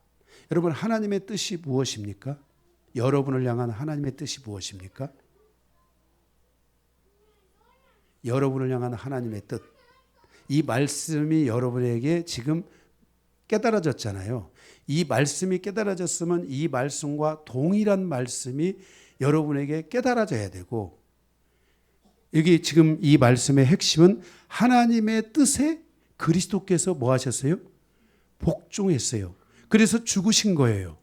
여러분, 하나님의 뜻이 무엇입니까? 여러분을 향한 하나님의 뜻이 무엇입니까? 여러분을 향한 하나님의 뜻. 이 말씀이 여러분에게 지금 깨달아졌잖아요. 이 말씀이 깨달아졌으면 이 말씀과 동일한 말씀이 여러분에게 깨달아져야 되고, 여기 지금 이 말씀의 핵심은 하나님의 뜻에 그리스도께서 뭐 하셨어요? 복종했어요. 그래서 죽으신 거예요.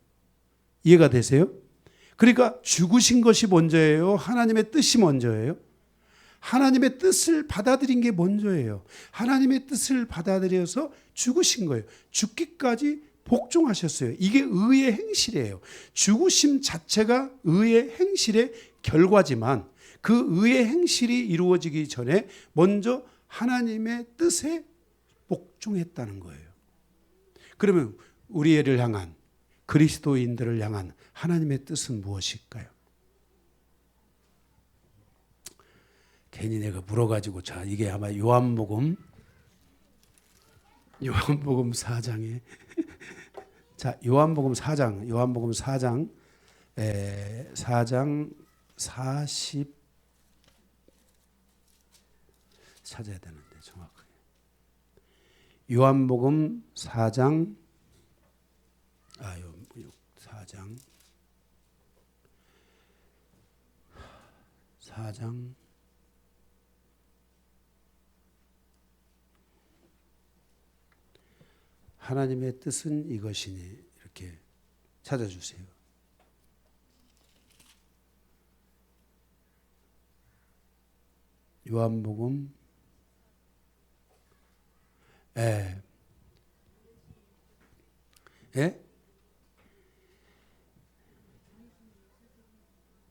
이해가 되세요? 그러니까 죽으신 것이 먼저예요? 하나님의 뜻이 먼저예요? 하나님의 뜻을 받아들인 게 먼저예요. 하나님의 뜻을 받아들여서 죽으신 거예요. 죽기까지 복종하셨어요. 이게 의의 행실이에요. 죽으심 자체가 의의 행실의 결과지만 그 의의 행실이 이루어지기 전에 먼저 하나님의 뜻에 복종했다는 거예요. 그러면 우리를 향한, 그리스도인들을 향한 하나님의 뜻은 무엇일까요? 괜히 내가 물어가지고, 자, 이게 아마 요한복음 4장에 자, 요한복음 4장 40 찾아야 되는데 정확하게. 요한복음 4장 4장 하나님의 뜻은 이것이니 이렇게 찾아주세요. 요한복음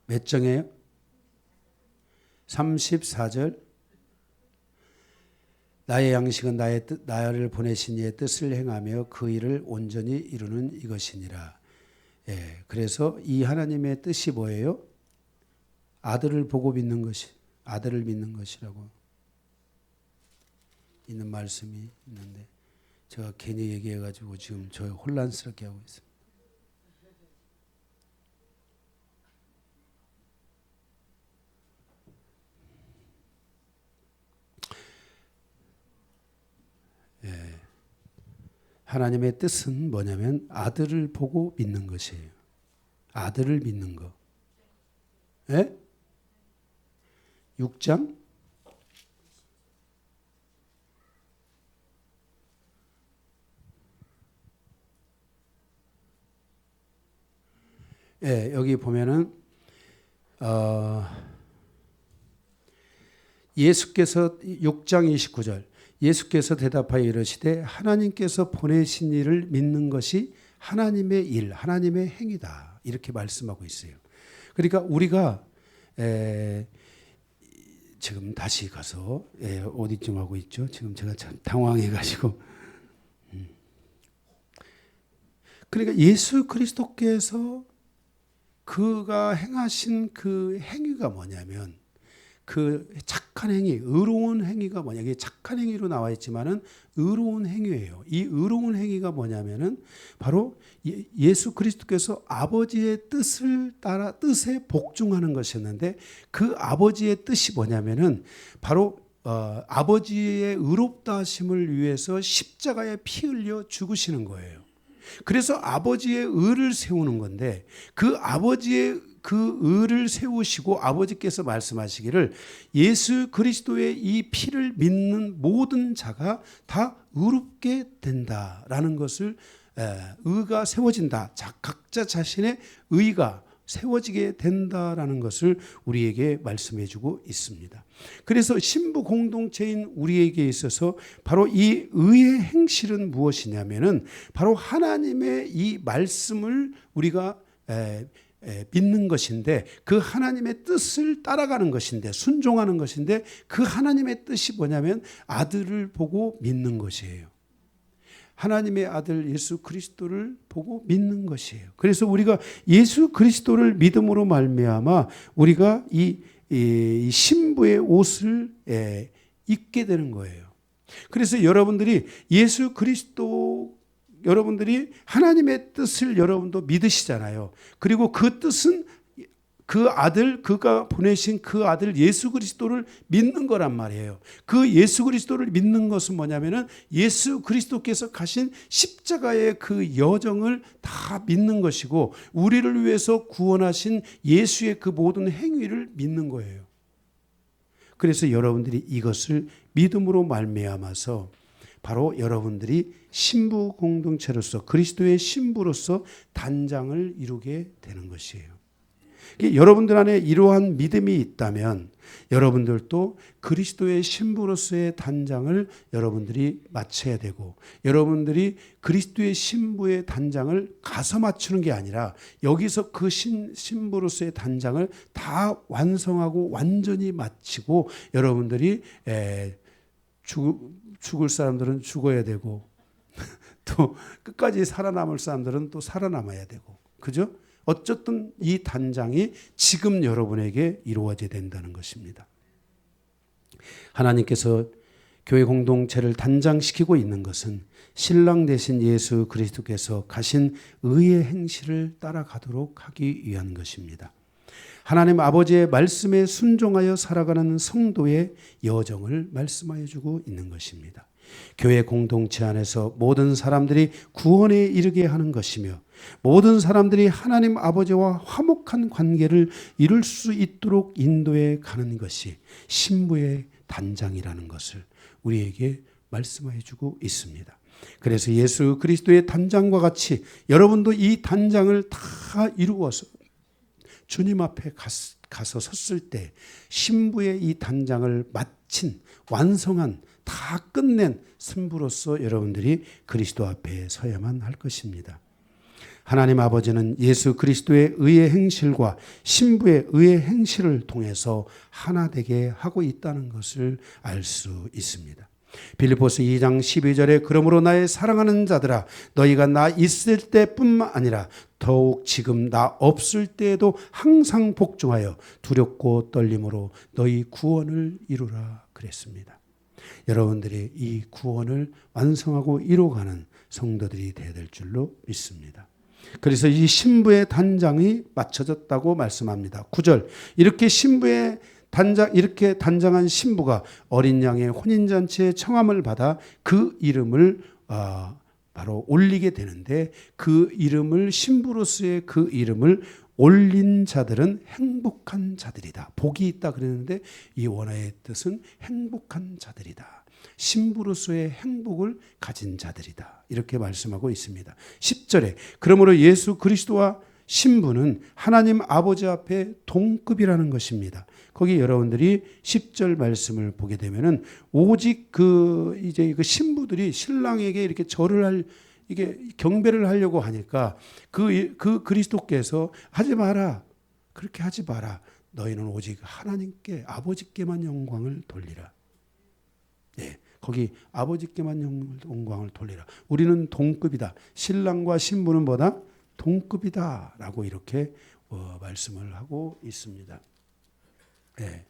몇 장이에요? 34절. 나의 양식은 나를 보내신 이의 뜻을 행하며 그 일을 온전히 이루는 이것이니라. 그래서 이 하나님의 뜻이 뭐예요? 아들을 보고 믿는 것이, 아들을 믿는 것이라고 있는 말씀이 있는데 제가 괜히 얘기해가지고 지금 저 혼란스럽게 하고 있습니다. 하나님의 뜻은 뭐냐면 아들을 보고 믿는 것이에요. 아들을 믿는 거. 6장? 여기 보면은 예수께서 6장 29절 예수께서 대답하여 이르시되 하나님께서 보내신 이를 믿는 것이 하나님의 일, 하나님의 행위다. 이렇게 말씀하고 있어요. 그러니까 우리가 지금 다시 가서 어디쯤 하고 있죠? 지금 제가 참 당황해가지고. 그러니까 예수 그리스도께서 그가 행하신 그 행위가 뭐냐면 그 착한 행위, 의로운 행위가 뭐냐. 이게 착한 행위로 나와 있지만은 의로운 행위예요. 이 의로운 행위가 뭐냐면은 바로 예수 그리스도께서 아버지의 뜻을 따라 뜻에 복종하는 것이었는데 그 아버지의 뜻이 뭐냐면은 바로 아버지의 의롭다 하심을 위해서 십자가에 피 흘려 죽으시는 거예요. 그래서 아버지의 의를 세우는 건데 그 아버지의 그 의를 세우시고 아버지께서 말씀하시기를 예수 그리스도의 이 피를 믿는 모든 자가 다 의롭게 된다라는 것을 의가 세워진다. 각자 자신의 의가 세워지게 된다라는 것을 우리에게 말씀해 주고 있습니다. 그래서 신부 공동체인 우리에게 있어서 바로 이 의의 행실은 무엇이냐면은 바로 하나님의 이 말씀을 우리가 믿는 것인데 그 하나님의 뜻을 따라가는 것인데 순종하는 것인데 그 하나님의 뜻이 뭐냐면 아들을 보고 믿는 것이에요. 하나님의 아들 예수 그리스도를 보고 믿는 것이에요. 그래서 우리가 예수 그리스도를 믿음으로 말미암아 우리가 이 신부의 옷을 입게 되는 거예요. 그래서 여러분들이 예수 그리스도 여러분들이 하나님의 뜻을 여러분도 믿으시잖아요. 그리고 그 뜻은 그 아들, 그가 보내신 그 아들 예수 그리스도를 믿는 거란 말이에요. 그 예수 그리스도를 믿는 것은 뭐냐면은 예수 그리스도께서 가신 십자가의 그 여정을 다 믿는 것이고 우리를 위해서 구원하신 예수의 그 모든 행위를 믿는 거예요. 그래서 여러분들이 이것을 믿음으로 말미암아서 바로 여러분들이 신부 공동체로서 그리스도의 신부로서 단장을 이루게 되는 것이에요. 여러분들 안에 이러한 믿음이 있다면 여러분들도 그리스도의 신부로서의 단장을 여러분들이 맞춰야 되고 여러분들이 그리스도의 신부의 단장을 가서 맞추는 게 아니라 여기서 그 신부로서의 단장을 다 완성하고 완전히 마치고 여러분들이 죽을 사람들은 죽어야 되고 또 끝까지 살아남을 사람들은 또 살아남아야 되고 그죠? 어쨌든 이 단장이 지금 여러분에게 이루어져야 된다는 것입니다. 하나님께서 교회 공동체를 단장시키고 있는 것은 신랑 되신 예수 그리스도께서 가신 의의 행실을 따라가도록 하기 위한 것입니다. 하나님 아버지의 말씀에 순종하여 살아가는 성도의 여정을 말씀하여 주고 있는 것입니다. 교회 공동체 안에서 모든 사람들이 구원에 이르게 하는 것이며 모든 사람들이 하나님 아버지와 화목한 관계를 이룰 수 있도록 인도해 가는 것이 신부의 단장이라는 것을 우리에게 말씀해 주고 있습니다. 그래서 예수 그리스도의 단장과 같이 여러분도 이 단장을 다 이루어서 주님 앞에 가서 섰을 때 신부의 이 단장을 마친 완성한 다 끝낸 신부로서 여러분들이 그리스도 앞에 서야만 할 것입니다. 하나님 아버지는 예수 그리스도의 의의 행실과 신부의 의의 행실을 통해서 하나 되게 하고 있다는 것을 알 수 있습니다. 빌립보서 2장 12절에 그러므로 나의 사랑하는 자들아 너희가 나 있을 때뿐만 아니라 더욱 지금 나 없을 때에도 항상 복종하여 두렵고 떨림으로 너희 구원을 이루라 그랬습니다. 여러분들이 이 구원을 완성하고 이루어가는 성도들이 되어야 될 줄로 믿습니다. 그래서 이 신부의 단장이 맞춰졌다고 말씀합니다. 9절 이렇게 단장한 신부가 어린 양의 혼인잔치에 청함을 받아 그 이름을 바로 올리게 되는데 그 이름을 신부로서의 그 이름을 올린 자들은 행복한 자들이다. 복이 있다 그랬는데 이 원어의 뜻은 행복한 자들이다. 신부로서의 행복을 가진 자들이다. 이렇게 말씀하고 있습니다. 10절에 그러므로 예수 그리스도와 신부는 하나님 아버지 앞에 동급이라는 것입니다. 거기 여러분들이 10절 말씀을 보게 되면은 오직 그 신부들이 신랑에게 이렇게 이게 경배를 하려고 하니까 그 그리스도께서 하지 마라. 그렇게 하지 마라. 너희는 오직 하나님께 아버지께만 영광을 돌리라. 네, 거기 아버지께만 영광을 돌리라. 우리는 동급이다. 신랑과 신부는 뭐다? 동급이다라고 이렇게 말씀을 하고 있습니다. 네.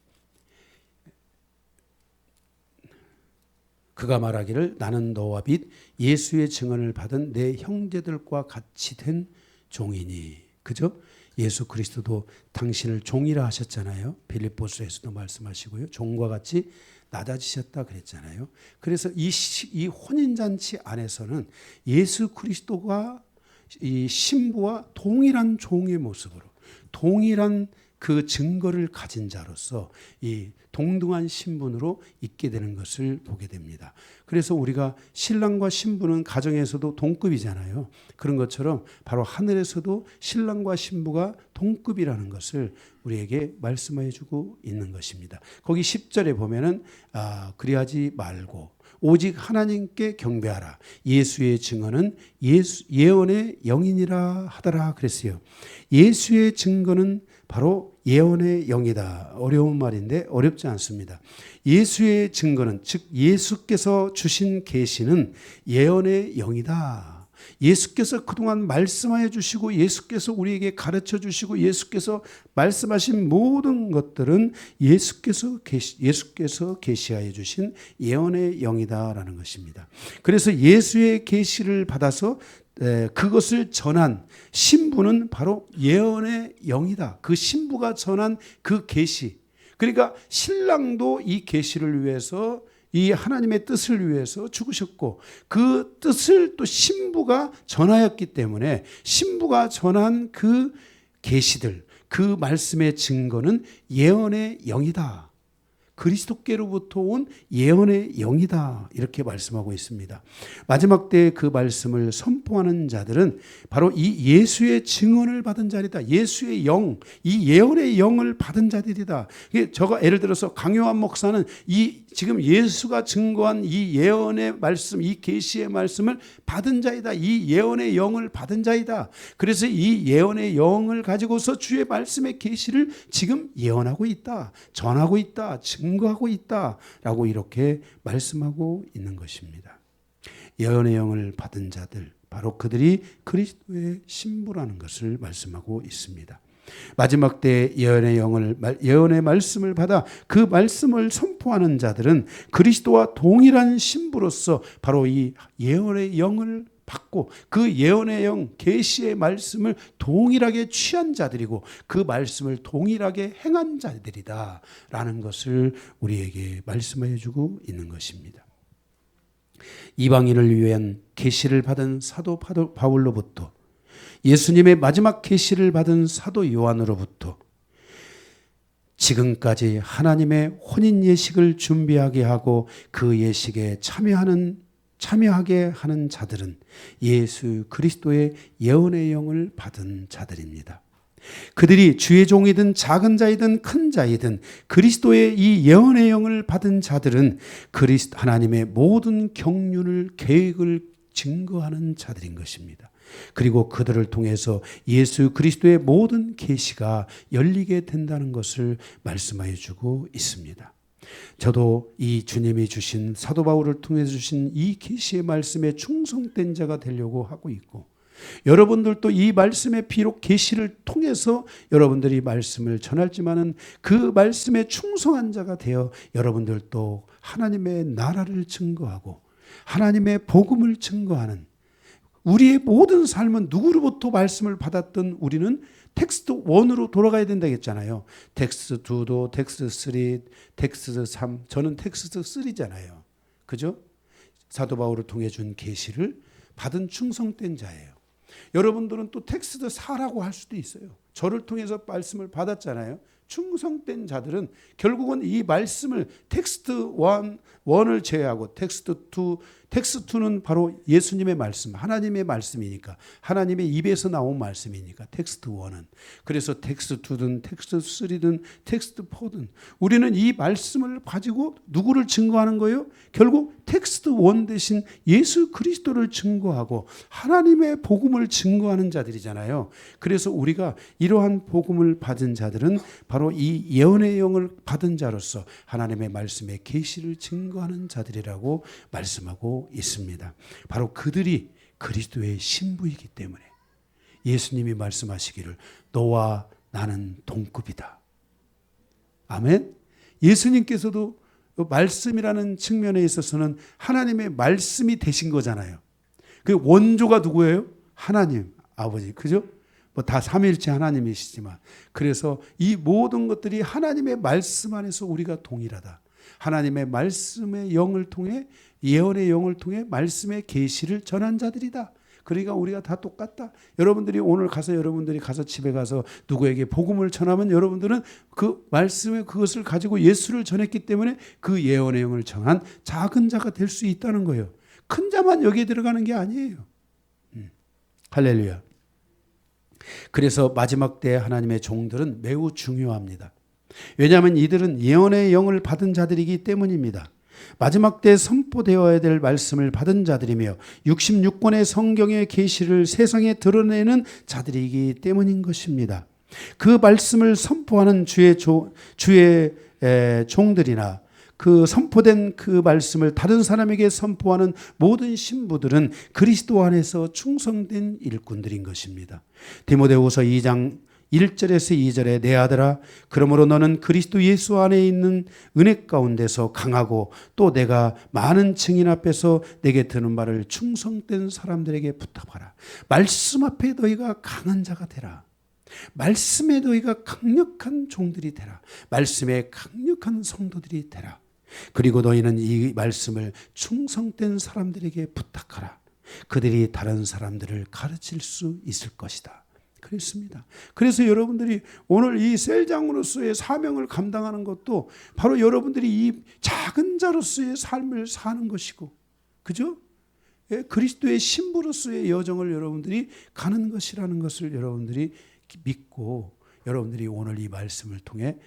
그가 말하기를 나는 너와 및 예수의 증언을 받은 내 형제들과 같이 된 종이니. 그죠? 예수 그리스도도 당신을 종이라 하셨잖아요. 빌립보서에서도 말씀하시고요. 종과 같이 낮아지셨다 그랬잖아요. 그래서 이 혼인잔치 안에서는 예수 그리스도가 이 신부와 동일한 종의 모습으로 동일한 그 증거를 가진 자로서 이 동등한 신분으로 있게 되는 것을 보게 됩니다. 그래서 우리가 신랑과 신부는 가정에서도 동급이잖아요. 그런 것처럼 바로 하늘에서도 신랑과 신부가 동급이라는 것을 우리에게 말씀해 주고 있는 것입니다. 거기 10절에 보면은 그리하지 말고 오직 하나님께 경배하라. 예수의 증언은 예언의 영이니라 하더라 그랬어요. 예수의 증거는 바로 예언의 영이다. 어려운 말인데 어렵지 않습니다. 예수의 증거는 즉 예수께서 주신 계시는 예언의 영이다. 예수께서 그동안 말씀하여 주시고 예수께서 우리에게 가르쳐 주시고 예수께서 말씀하신 모든 것들은 예수께서 계시하여 주신 예언의 영이다라는 것입니다. 그래서 예수의 계시를 받아서 그것을 전한 신부는 바로 예언의 영이다. 그 신부가 전한 그 계시. 그러니까 신랑도 이 계시를 위해서 이 하나님의 뜻을 위해서 죽으셨고 그 뜻을 또 신부가 전하였기 때문에 신부가 전한 그 계시들, 그 말씀의 증거는 예언의 영이다. 그리스도께로부터 온 예언의 영이다. 이렇게 말씀하고 있습니다. 마지막 때에 그 말씀을 선포하는 자들은 바로 이 예수의 증언을 받은 자리다. 예수의 영, 이 예언의 영을 받은 자들이다. 저가 예를 들어서 강요한 목사는 이 지금 예수가 증거한 이 예언의 말씀, 이 계시의 말씀을 받은 자이다. 이 예언의 영을 받은 자이다. 그래서 이 예언의 영을 가지고서 주의 말씀의 계시를 지금 예언하고 있다. 전하고 있다. 증거하고 있다라고 이렇게 말씀하고 있는 것입니다. 예언의 영을 받은 자들, 바로 그들이 그리스도의 신부라는 것을 말씀하고 있습니다. 마지막 때 예언의 말씀을 받아 그 말씀을 선포하는 자들은 그리스도와 동일한 신부로서 바로 이 예언의 영을 받고 그 예언의 영, 계시의 말씀을 동일하게 취한 자들이고 그 말씀을 동일하게 행한 자들이다라는 것을 우리에게 말씀해 주고 있는 것입니다. 이방인을 위한 계시를 받은 사도 바울로부터 예수님의 마지막 계시를 받은 사도 요한으로부터 지금까지 하나님의 혼인 예식을 준비하게 하고 그 예식에 참여하게 하는 자들은 예수 그리스도의 예언의 영을 받은 자들입니다. 그들이 주의 종이든 작은 자이든 큰 자이든 그리스도의 이 예언의 영을 받은 자들은 하나님의 모든 경륜을 계획을 증거하는 자들인 것입니다. 그리고 그들을 통해서 예수 그리스도의 모든 계시가 열리게 된다는 것을 말씀하여 주고 있습니다. 저도 이 주님이 주신 사도 바울을 통해 주신 이 계시의 말씀에 충성된 자가 되려고 하고 있고 여러분들도 이 말씀에 비록 계시를 통해서 여러분들이 말씀을 전할지만은 그 말씀에 충성한 자가 되어 여러분들도 하나님의 나라를 증거하고 하나님의 복음을 증거하는 우리의 모든 삶은 누구로부터 말씀을 받았던 우리는 텍스트 1으로 돌아가야 된다고 했잖아요. 텍스트 2도 텍스트 3, 텍스트 3. 저는 텍스트 3잖아요. 그죠? 사도 바울을 통해 준 계시를 받은 충성된 자예요. 여러분들은 또 텍스트 4라고 할 수도 있어요. 저를 통해서 말씀을 받았잖아요. 충성된 자들은 결국은 이 말씀을 텍스트 1을 제외하고 텍스트 2는 바로 예수님의 말씀, 하나님의 말씀이니까 하나님의 입에서 나온 말씀이니까 텍스트 1은 그래서 텍스트 2든 텍스트 3든 텍스트 4든 우리는 이 말씀을 가지고 누구를 증거하는 거예요? 결국 텍스트 1 대신 예수 그리스도를 증거하고 하나님의 복음을 증거하는 자들이잖아요. 그래서 우리가 이러한 복음을 받은 자들은 바로 이 예언의 영을 받은 자로서 하나님의 말씀의 계시를 증거하는 자들이라고 말씀하고 있습니다. 바로 그들이 그리스도의 신부이기 때문에 예수님이 말씀하시기를 너와 나는 동급이다. 아멘. 예수님께서도 말씀이라는 측면에 있어서는 하나님의 말씀이 되신 거잖아요. 그 원조가 누구예요? 하나님 아버지. 그죠? 뭐 다 삼위일체 하나님이시지만, 그래서 이 모든 것들이 하나님의 말씀 안에서 우리가 동일하다. 하나님의 말씀의 영을 통해, 예언의 영을 통해 말씀의 계시를 전한 자들이다. 그러니까 우리가 다 똑같다. 여러분들이 오늘 가서, 여러분들이 가서 집에 가서 누구에게 복음을 전하면 여러분들은 그 말씀의 그것을 가지고 예수를 전했기 때문에 그 예언의 영을 전한 작은 자가 될 수 있다는 거예요. 큰 자만 여기에 들어가는 게 아니에요. 할렐루야. 그래서 마지막 때 하나님의 종들은 매우 중요합니다. 왜냐하면 이들은 예언의 영을 받은 자들이기 때문입니다. 마지막 때 선포되어야 될 말씀을 받은 자들이며 66권의 성경의 계시를 세상에 드러내는 자들이기 때문인 것입니다. 그 말씀을 선포하는 주의 종들이나 그 선포된 그 말씀을 다른 사람에게 선포하는 모든 신부들은 그리스도 안에서 충성된 일꾼들인 것입니다. 디모데후서 2장 1절에서 2절에 내 아들아 그러므로 너는 그리스도 예수 안에 있는 은혜 가운데서 강하고 또 내가 많은 증인 앞에서 내게 드는 말을 충성된 사람들에게 부탁하라. 말씀 앞에 너희가 강한 자가 되라. 말씀에 너희가 강력한 종들이 되라. 말씀에 강력한 성도들이 되라. 그리고 너희는 이 말씀을 충성된 사람들에게 부탁하라. 그들이 다른 사람들을 가르칠 수 있을 것이다. 그렇습니다. 그래서 여러분들이 오늘 이 셀장으로서의 사명을 감당하는 것도 바로 여러분들이 이 작은 자로서의 삶을 사는 것이고, 그죠? 예, 그리스도의 신부로서의 여정을 여러분들이 가는 것이라는 것을 여러분들이 믿고, 여러분들이 오늘 이 말씀을 통해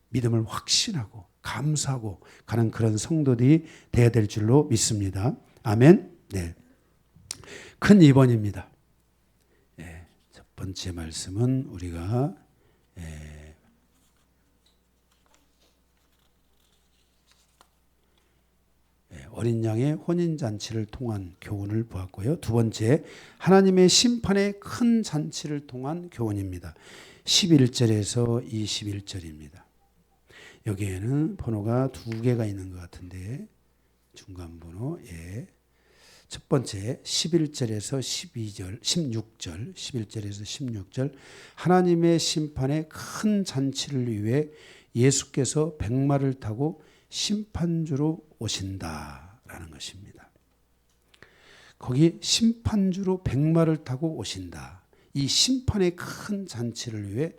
믿음을 확신하고 감사하고 가는 그런 성도들이 되어야 될 줄로 믿습니다. 아멘. 네. 큰 2번입니다. 첫 번째 말씀은 우리가 어린 양의 혼인잔치를 통한 교훈을 보았고요. 두 번째, 하나님의 심판의 큰 잔치를 통한 교훈입니다. 11절에서 21절입니다. 여기에는 번호가 두 개가 있는 것 같은데 중간 번호, 첫 번째 11절에서 12절, 16절, 11절에서 16절, 하나님의 심판의 큰 잔치를 위해 예수께서 백마를 타고 심판주로 오신다라는 것입니다. 거기 심판주로 백마를 타고 오신다. 이 심판의 큰 잔치를 위해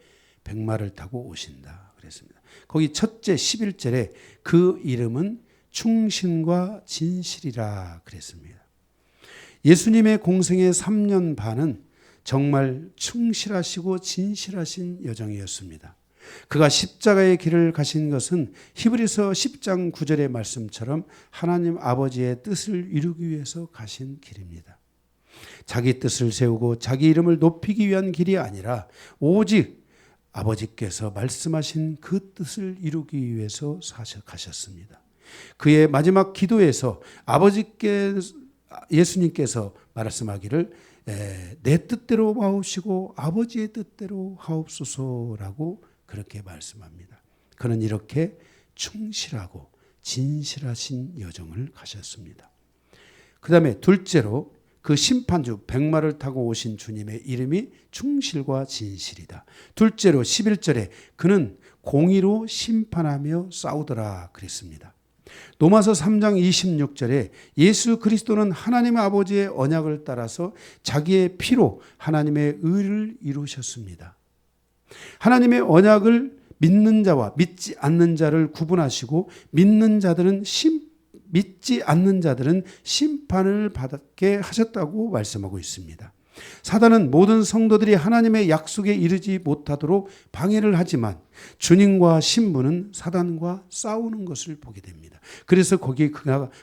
백마를 타고 오신다 그랬습니다. 거기 첫째 11절에 그 이름은 충신과 진실이라 그랬습니다. 예수님의 공생의 3년 반은 정말 충실하시고 진실하신 여정이었습니다. 그가 십자가의 길을 가신 것은 히브리서 10장 9절의 말씀처럼 하나님 아버지의 뜻을 이루기 위해서 가신 길입니다. 자기 뜻을 세우고 자기 이름을 높이기 위한 길이 아니라 오직 아버지께서 말씀하신 그 뜻을 이루기 위해서 가셨습니다. 그의 마지막 기도에서 예수님께서 말씀하기를 내 뜻대로 하옵시고 아버지의 뜻대로 하옵소서라고 그렇게 말씀합니다. 그는 이렇게 충실하고 진실하신 여정을 가셨습니다. 그 다음에 둘째로 그 심판주 백마를 타고 오신 주님의 이름이 충실과 진실이다. 둘째로 11절에 그는 공의로 심판하며 싸우더라 그랬습니다. 로마서 3장 26절에 예수 그리스도는 하나님 아버지의 언약을 따라서 자기의 피로 하나님의 의를 이루셨습니다. 하나님의 언약을 믿는 자와 믿지 않는 자를 구분하시고 믿지 않는 자들은 심판을 받게 하셨다고 말씀하고 있습니다. 사단은 모든 성도들이 하나님의 약속에 이르지 못하도록 방해를 하지만 주님과 신부는 사단과 싸우는 것을 보게 됩니다. 그래서 거기에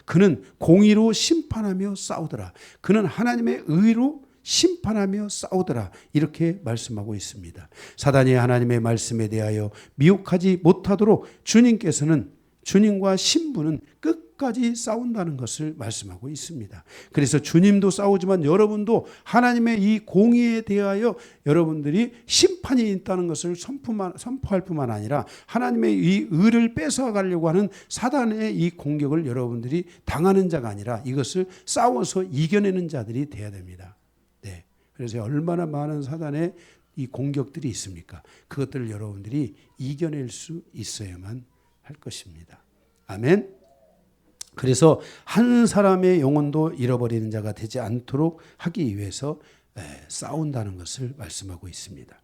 그는 공의로 심판하며 싸우더라. 그는 하나님의 의로 심판하며 싸우더라. 이렇게 말씀하고 있습니다. 사단이 하나님의 말씀에 대하여 미혹하지 못하도록 주님과 신부는 끝까지 싸운다는 것을 말씀하고 있습니다. 그래서 주님도 싸우지만 여러분도 하나님의 이 공의에 대하여 여러분들이 심판이 있다는 것을 선포할 뿐만 아니라 하나님의 이 의를 뺏어가려고 하는 사단의 이 공격을 여러분들이 당하는 자가 아니라 이것을 싸워서 이겨내는 자들이 되어야 됩니다. 네. 그래서 얼마나 많은 사단의 이 공격들이 있습니까? 그것들을 여러분들이 이겨낼 수 있어야만 할 것입니다. 아멘. 그래서 한 사람의 영혼도 잃어버리는 자가 되지 않도록 하기 위해서 싸운다는 것을 말씀하고 있습니다.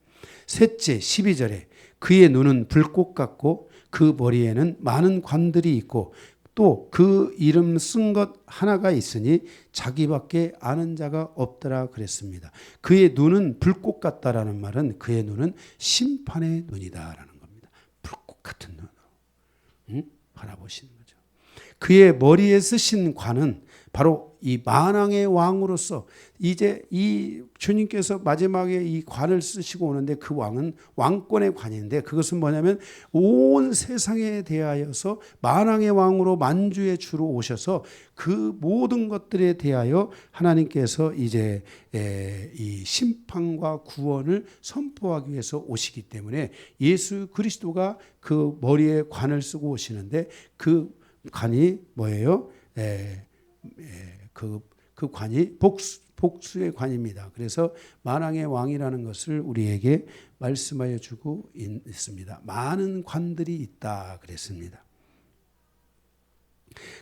셋째 12절에 그의 눈은 불꽃 같고 그 머리에는 많은 관들이 있고 또 그 이름 쓴 것 하나가 있으니 자기밖에 아는 자가 없더라 그랬습니다. 그의 눈은 불꽃 같다라는 말은 그의 눈은 심판의 눈이다라는 겁니다. 불꽃 같은 눈으로 바라보시는 거죠. 그의 머리에 쓰신 관은 바로 이 만왕의 왕으로서 이제 이 주님께서 마지막에 이 관을 쓰시고 오는데 그 왕은 왕권의 관인데 그것은 뭐냐면 온 세상에 대하여서 만왕의 왕으로 만주의 주로 오셔서 그 모든 것들에 대하여 하나님께서 이제 이 심판과 구원을 선포하기 위해서 오시기 때문에 예수 그리스도가 그 머리에 관을 쓰고 오시는데 그 관이 뭐예요? 그 관이 복수의 관입니다. 그래서 만왕의 왕이라는 것을 우리에게 말씀하여 주고 있습니다. 많은 관들이 있다 그랬습니다.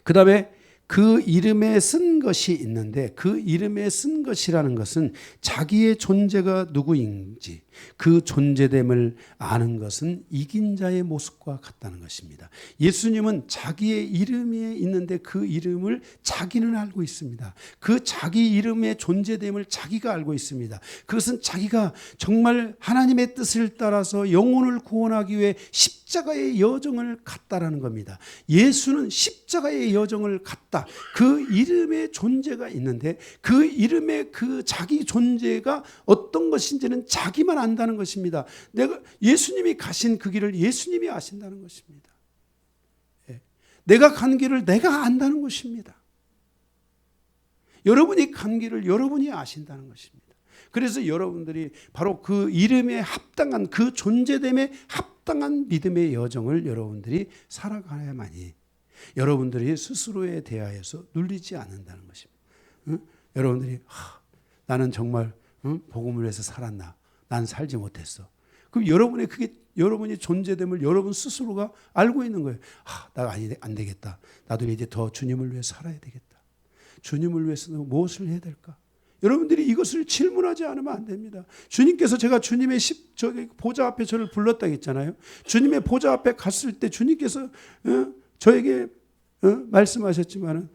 그 다음에 그 이름에 쓴 것이 있는데 그 이름에 쓴 것이라는 것은 자기의 존재가 누구인지 그 존재됨을 아는 것은 이긴 자의 모습과 같다는 것입니다. 예수님은 자기의 이름이 있는데 그 이름을 자기는 알고 있습니다. 그 자기 이름의 존재됨을 자기가 알고 있습니다. 그것은 자기가 정말 하나님의 뜻을 따라서 영혼을 구원하기 위해 십자가의 여정을 갔다라는 겁니다. 예수는 십자가의 여정을 갔다. 그 이름의 존재가 있는데 그 이름의 그 자기 존재가 어떤 것인지는 자기만 안다는 것입니다. 예수님이 가신 그 길을 예수님이 아신다는 것입니다. 내가 간 길을 내가 안다는 것입니다. 여러분이 간 길을 여러분이 아신다는 것입니다. 그래서 여러분들이 바로 그 이름에 합당한 그 존재됨에 합당한 믿음의 여정을 여러분들이 살아가야만이 여러분들이 스스로에 대하여서 눌리지 않는다는 것입니다. 여러분들이 나는 정말 복음을 위해서 살았나? 난 살지 못했어. 그럼 여러분이 존재됨을 여러분 스스로가 알고 있는 거예요. 나 안 되겠다. 나도 이제 더 주님을 위해 살아야 되겠다. 주님을 위해서는 무엇을 해야 될까? 여러분들이 이것을 질문하지 않으면 안 됩니다. 주님께서 제가 주님의 보좌 앞에 저를 불렀다 했잖아요. 주님의 보좌 앞에 갔을 때 주님께서 저에게 말씀하셨지만은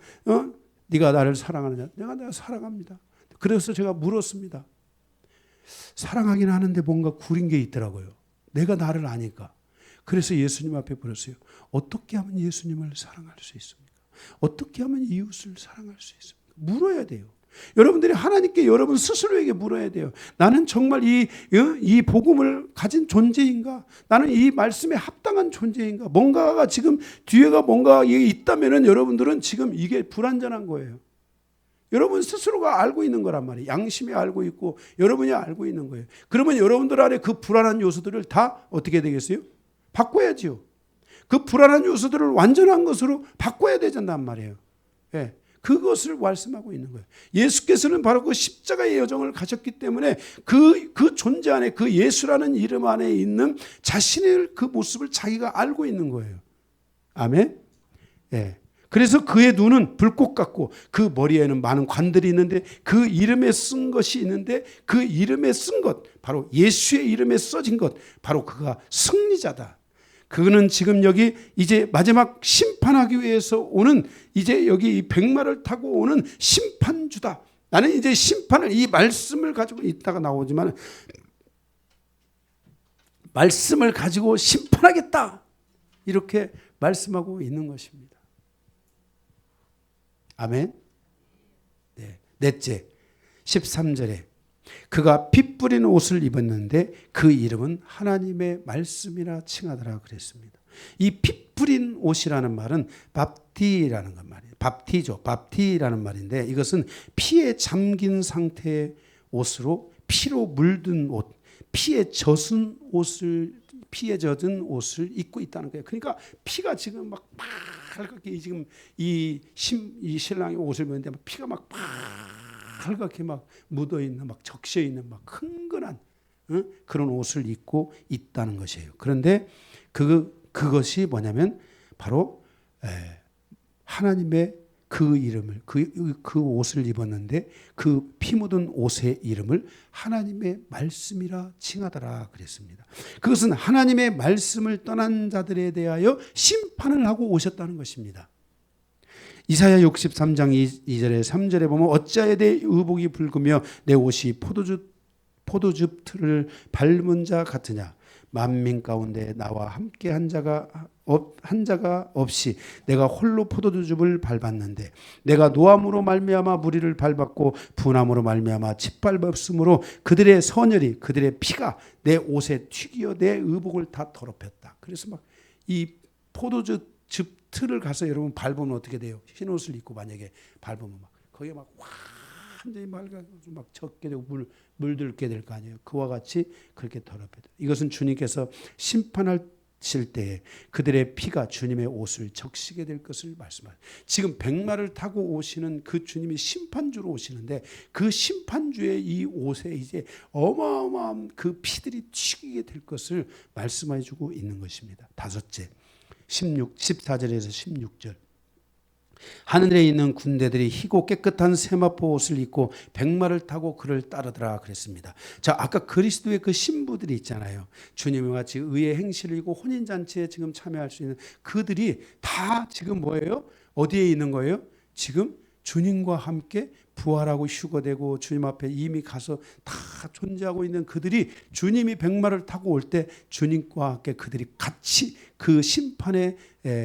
네가 나를 사랑하느냐? 내가 사랑합니다. 그래서 제가 물었습니다. 사랑하긴 하는데 뭔가 구린 게 있더라고요. 내가 나를 아니까. 그래서 예수님 앞에 물었어요. 어떻게 하면 예수님을 사랑할 수 있습니까? 어떻게 하면 이웃을 사랑할 수 있습니까? 물어야 돼요. 여러분들이 하나님께 여러분 스스로에게 물어야 돼요. 나는 정말 이 복음을 가진 존재인가? 나는 이 말씀에 합당한 존재인가? 뭔가가 지금 뒤에가 뭔가 있다면은 여러분들은 지금 이게 불완전한 거예요. 여러분 스스로가 알고 있는 거란 말이에요. 양심이 알고 있고 여러분이 알고 있는 거예요. 그러면 여러분들 안에 그 불안한 요소들을 다 어떻게 되겠어요? 바꿔야지요. 그 불안한 요소들을 완전한 것으로 바꿔야 되잖단 말이에요. 예. 그것을 말씀하고 있는 거예요. 예수께서는 바로 그 십자가의 여정을 가셨기 때문에 그 존재 안에 그 예수라는 이름 안에 있는 자신의 그 모습을 자기가 알고 있는 거예요. 아멘. 예. 그래서 그의 눈은 불꽃 같고 그 머리에는 많은 관들이 있는데 그 이름에 쓴 것이 있는데 그 이름에 쓴 것 바로 예수의 이름에 써진 것 바로 그가 승리자다. 그는 지금 여기 이제 마지막 심판하기 위해서 오는 이제 여기 이 백마를 타고 오는 심판주다. 나는 이제 심판을 이 말씀을 가지고 있다가 나오지만 말씀을 가지고 심판하겠다. 이렇게 말씀하고 있는 것입니다. 아멘. 네. 넷째 13절에 그가 피 뿌린 옷을 입었는데 그 이름은 하나님의 말씀이라 칭하더라 그랬습니다. 이 피 뿌린 옷이라는 말은 밥티라는 것 말이에요. 밥티라는 말인데 이것은 피에 잠긴 상태의 옷으로 피로 물든 옷, 피에 젖은 옷을 입고 있다는 거예요. 그러니까 피가 지금 막 빨갛게 지금 이 신랑의 옷을 보는데 피가 막 빨갛게 막 묻어 있는, 막 적셔 있는, 막 흥건한 그런 옷을 입고 있다는 것이에요. 그런데 그것이 뭐냐면 바로 하나님의 그 이름을, 그 옷을 입었는데 그 피 묻은 옷의 이름을 하나님의 말씀이라 칭하더라 그랬습니다. 그것은 하나님의 말씀을 떠난 자들에 대하여 심판을 하고 오셨다는 것입니다. 이사야 63장 2절에 3절에 보면 어찌하여 내 의복이 붉으며 내 옷이 포도즙 틀을 밟은 자 같으냐. 만민 가운데 나와 함께 한 자가 없이 내가 홀로 포도즙을 밟았는데 내가 노함으로 말미암아 무리를 밟았고 분함으로 말미암아 짓밟았으므로 그들의 선열이 그들의 피가 내 옷에 튀기어 내 의복을 다 더럽혔다. 그래서 막 이 포도즙 틀을 가서 여러분 밟으면 어떻게 돼요? 흰 옷을 입고 만약에 밟으면 막 거기에 막 완전히 맑아서 막 젖게 되고 물들게 될 거 아니에요. 그와 같이 그렇게 더럽혀다. 이것은 주님께서 심판하실 때에 그들의 피가 주님의 옷을 적시게 될 것을 말씀하세요. 지금 백마를 타고 오시는 그 주님이 심판주로 오시는데 그 심판주의 이 옷에 이제 어마어마한 그 피들이 튀기게 될 것을 말씀해 주고 있는 것입니다. 다섯째, 14절에서 16절. 하늘에 있는 군대들이 희고 깨끗한 세마포 옷을 입고 백마를 타고 그를 따르더라 그랬습니다. 자, 아까 그리스도의 그 신부들이 있잖아요. 주님과 같이 의의 행실을 이고 혼인잔치에 지금 참여할 수 있는 그들이 다 지금 뭐예요? 어디에 있는 거예요? 지금 주님과 함께 부활하고 휴거되고 주님 앞에 이미 가서 다 존재하고 있는 그들이 주님이 백마를 타고 올 때 주님과 함께 그들이 같이 그 심판에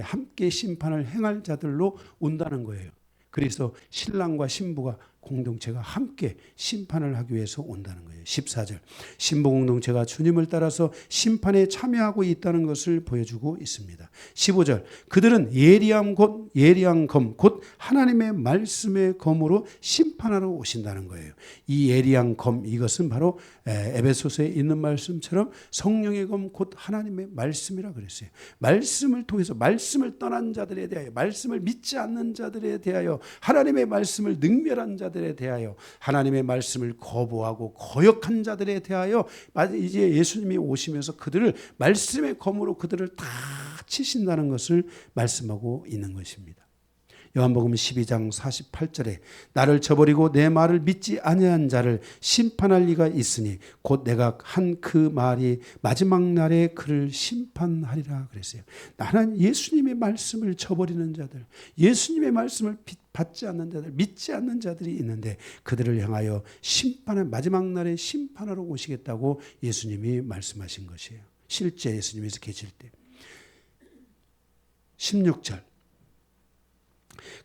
함께 심판을 행할 자들로 온다는 거예요. 그래서 신랑과 신부가 공동체가 함께 심판을 하기 위해서 온다는 거예요. 14절. 신부 공동체가 주님을 따라서 심판에 참여하고 있다는 것을 보여주고 있습니다. 15절. 그들은 예리한 검 곧 하나님의 말씀의 검으로 심판하러 오신다는 거예요. 이 예리한 검 이것은 바로 에베소서에 있는 말씀처럼 성령의 검 곧 하나님의 말씀이라 그랬어요. 말씀을 통해서 말씀을 떠난 자들에 대하여 말씀을 믿지 않는 자들에 대하여 하나님의 말씀을 능멸한 자들에 대하여 하나님의 말씀을 거부하고 거역한 자들에 대하여 이제 예수님이 오시면서 그들을 말씀의 검으로 그들을 다 치신다는 것을 말씀하고 있는 것입니다. 요한복음 12장 48절에 나를 저버리고 내 말을 믿지 아니한 자를 심판할 리가 있으니 곧 내가 한 그 말이 마지막 날에 그를 심판하리라 그랬어요. 나는 예수님의 말씀을 저버리는 자들, 예수님의 말씀을 받지 않는 자들, 믿지 않는 자들이 있는데 그들을 향하여 마지막 날에 심판하러 오시겠다고 예수님이 말씀하신 것이에요. 실제 예수님께서 계실 때. 16절.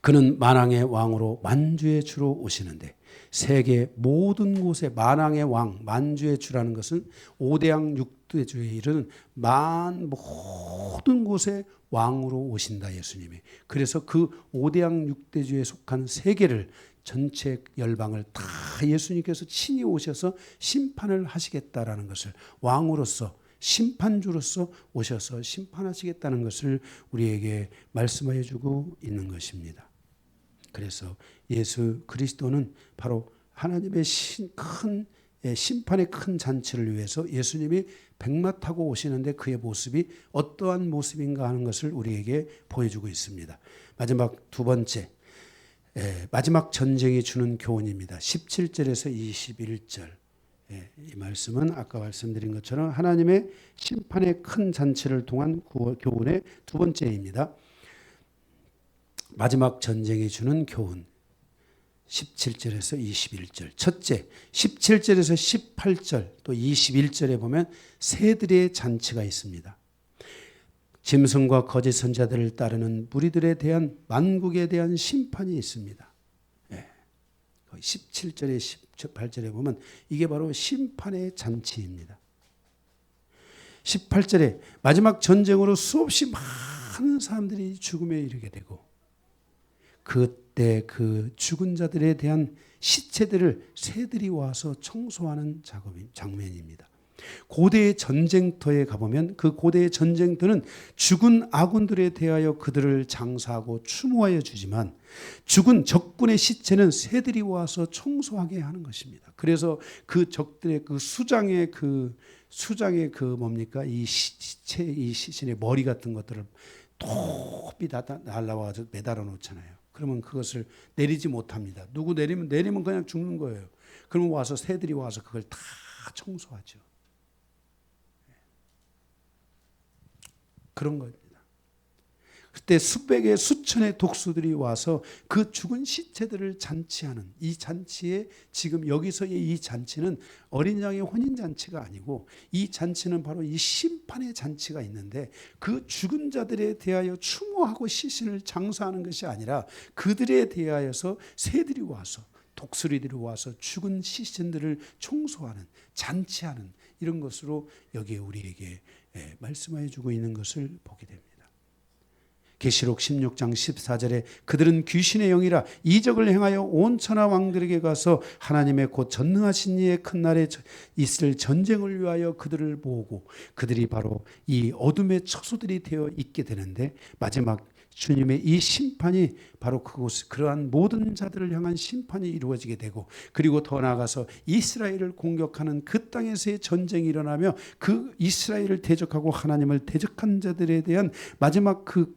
그는 만왕의 왕으로 만주의 주로 오시는데 세계 모든 곳에 만왕의 왕, 만주의 주라는 것은 5대양 6대주에 이르는 모든 곳에 왕으로 오신다 예수님이. 그래서 그 5대양 6대주에 속한 세계를 전체 열방을 다 예수님께서 친히 오셔서 심판을 하시겠다라는 것을 왕으로서 심판주로서 오셔서 심판하시겠다는 것을 우리에게 말씀해 주고 있는 것입니다. 그래서 예수 그리스도는 바로 하나님의 심판의 큰 잔치를 위해서 예수님이 백마 타고 오시는데 그의 모습이 어떠한 모습인가 하는 것을 우리에게 보여주고 있습니다. 마지막 두 번째, 마지막 전쟁이 주는 교훈입니다. 17절에서 21절. 이 말씀은 아까 말씀드린 것처럼 하나님의 심판의 큰 잔치를 통한 교훈의 두 번째입니다. 마지막 전쟁이 주는 교훈 17절에서 21절. 첫째, 17절에서 18절 또 21절에 보면 새들의 잔치가 있습니다. 짐승과 거짓 선자들을 따르는 무리들에 대한 만국에 대한 심판이 있습니다. 17절에 18절에 보면 이게 바로 심판의 잔치입니다. 18절에 마지막 전쟁으로 수없이 많은 사람들이 죽음에 이르게 되고 그때 그 죽은 자들에 대한 시체들을 새들이 와서 청소하는 장면입니다. 고대의 전쟁터에 가보면 그 고대의 전쟁터는 죽은 아군들에 대하여 그들을 장사하고 추모하여 주지만 죽은 적군의 시체는 새들이 와서 청소하게 하는 것입니다. 그래서 그 적들의 그 수장의 그 뭡니까? 이 시체, 이 시신의 머리 같은 것들을 높이 날라와서 매달아 놓잖아요. 그러면 그것을 내리지 못합니다. 누구 내리면 그냥 죽는 거예요. 그러면 와서 새들이 와서 그걸 다 청소하죠. 그런 겁니다. 그때 수백의 수천의 독수들이 와서 그 죽은 시체들을 잔치하는 이 잔치에 지금 여기서의 이 잔치는 어린 양의 혼인 잔치가 아니고 이 잔치는 바로 이 심판의 잔치가 있는데 그 죽은 자들에 대하여 추모하고 시신을 장사하는 것이 아니라 그들에 대하여서 새들이 와서 독수리들이 와서 죽은 시신들을 청소하는 잔치하는 이런 것으로 여기에 우리에게 말씀해 주고 있는 것을 보게 됩니다. 계시록 16장 14절에 그들은 귀신의 영이라 이적을 행하여 온 천하 왕들에게 가서 하나님의 곧 전능하신 이의 큰 날에 있을 전쟁을 위하여 그들을 모으고 그들이 바로 이 어둠의 처소들이 되어 있게 되는데 마지막 주님의 이 심판이 바로 그곳 그러한 모든 자들을 향한 심판이 이루어지게 되고 그리고 더 나아가서 이스라엘을 공격하는 그 땅에서의 전쟁이 일어나며 그 이스라엘을 대적하고 하나님을 대적한 자들에 대한 마지막 그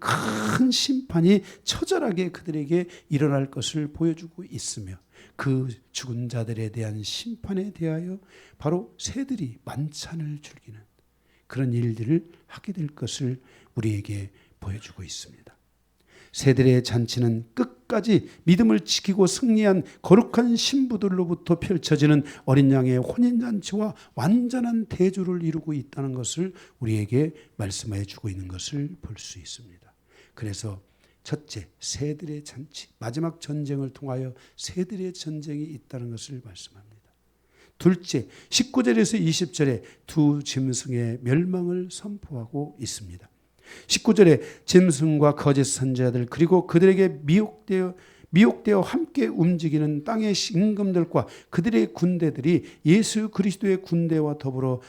큰 심판이 처절하게 그들에게 일어날 것을 보여주고 있으며 그 죽은 자들에 대한 심판에 대하여 바로 새들이 만찬을 즐기는 그런 일들을 하게 될 것을 우리에게 보여주고 있습니다. 새들의 잔치는 끝까지 믿음을 지키고 승리한 거룩한 신부들로부터 펼쳐지는 어린 양의 혼인잔치와 완전한 대조를 이루고 있다는 것을 우리에게 말씀해 주고 있는 것을 볼 수 있습니다. 그래서 첫째, 새들의 잔치, 마지막 전쟁을 통하여 새들의 전쟁이 있다는 것을 말씀합니다. 둘째, 19절에서 20절에 두 짐승의 멸망을 선포하고 있습니다. 19절에 짐승과 거짓 선지자들 그리고 그들에게 미혹되어 함께 움직이는 땅의 임금들과 그들의 군대들이 예수 그리스도의 군대와 더불어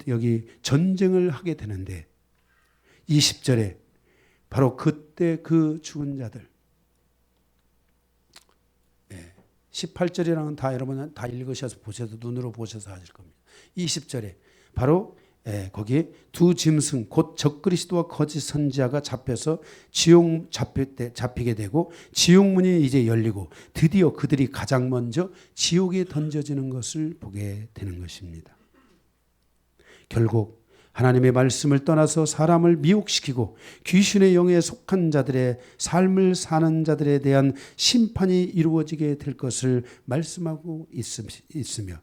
여기 전쟁을 하게 되는데 20절에 바로 그때 그 죽은 자들 18절이랑은 다 여러분 다 읽으셔서 보셔도 눈으로 보셔서 하실 겁니다. 20절에 바로 거기에 두 짐승 곧 적그리스도와 거짓 선지자가 잡혀서 지옥 잡히게 되고 지옥문이 이제 열리고 드디어 그들이 가장 먼저 지옥에 던져지는 것을 보게 되는 것입니다. 결국 하나님의 말씀을 떠나서 사람을 미혹시키고 귀신의 영에 속한 자들의 삶을 사는 자들에 대한 심판이 이루어지게 될 것을 말씀하고 있으며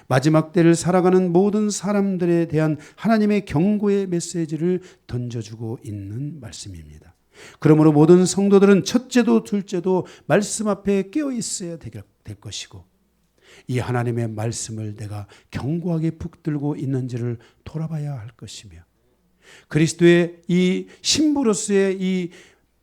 마지막 때를 살아가는 모든 사람들에 대한 하나님의 경고의 메시지를 던져주고 있는 말씀입니다. 그러므로 모든 성도들은 첫째도 둘째도 말씀 앞에 깨어 있어야 될 것이고 이 하나님의 말씀을 내가 견고하게 붙들고 있는지를 돌아봐야 할 것이며 그리스도의 이 신부로서의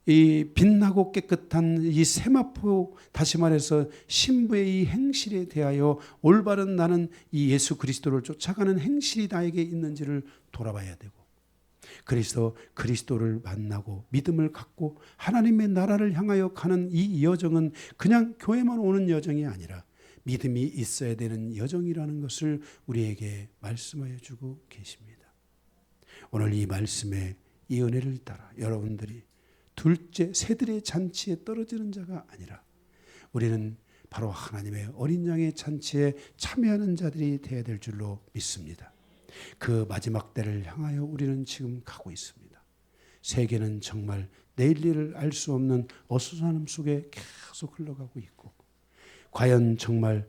이 빛나고 깨끗한 이 세마포 다시 말해서 신부의 이 행실에 대하여 올바른 나는 이 예수 그리스도를 쫓아가는 행실이 나에게 있는지를 돌아봐야 되고 그래서 그리스도를 만나고 믿음을 갖고 하나님의 나라를 향하여 가는 이 여정은 그냥 교회만 오는 여정이 아니라 믿음이 있어야 되는 여정이라는 것을 우리에게 말씀하여 주고 계십니다. 오늘 이 말씀에 이 은혜를 따라 여러분들이 둘째 새들의 잔치에 떨어지는 자가 아니라 우리는 바로 하나님의 어린 양의 잔치에 참여하는 자들이 되어야 될 줄로 믿습니다. 그 마지막 때를 향하여 우리는 지금 가고 있습니다. 세계는 정말 내일 일을 알 수 없는 어수선함 속에 계속 흘러가고 있고 과연 정말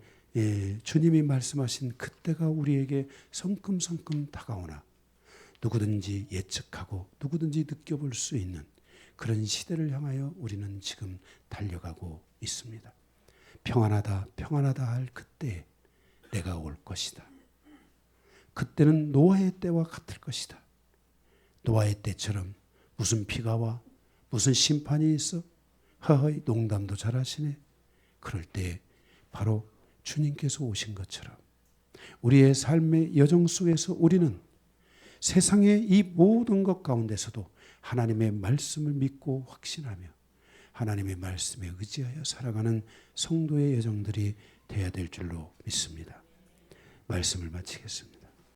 주님이 말씀하신 그때가 우리에게 성큼성큼 다가오나 누구든지 예측하고 누구든지 느껴볼 수 있는 그런 시대를 향하여 우리는 지금 달려가고 있습니다. 평안하다 평안하다 할 그때에 내가 올 것이다. 그때는 노아의 때와 같을 것이다. 노아의 때처럼 무슨 비가 와 무슨 심판이 있어 허허이 농담도 잘하시네. 그럴 때 바로 주님께서 오신 것처럼 우리의 삶의 여정 속에서 우리는 세상의 이 모든 것 가운데서도 하나님의 말씀을 믿고 확신하며 하나님의 말씀에 의지하여 살아가는 성도의 여정들이 되어야 될 줄로 믿습니다. 말씀을 마치겠습니다.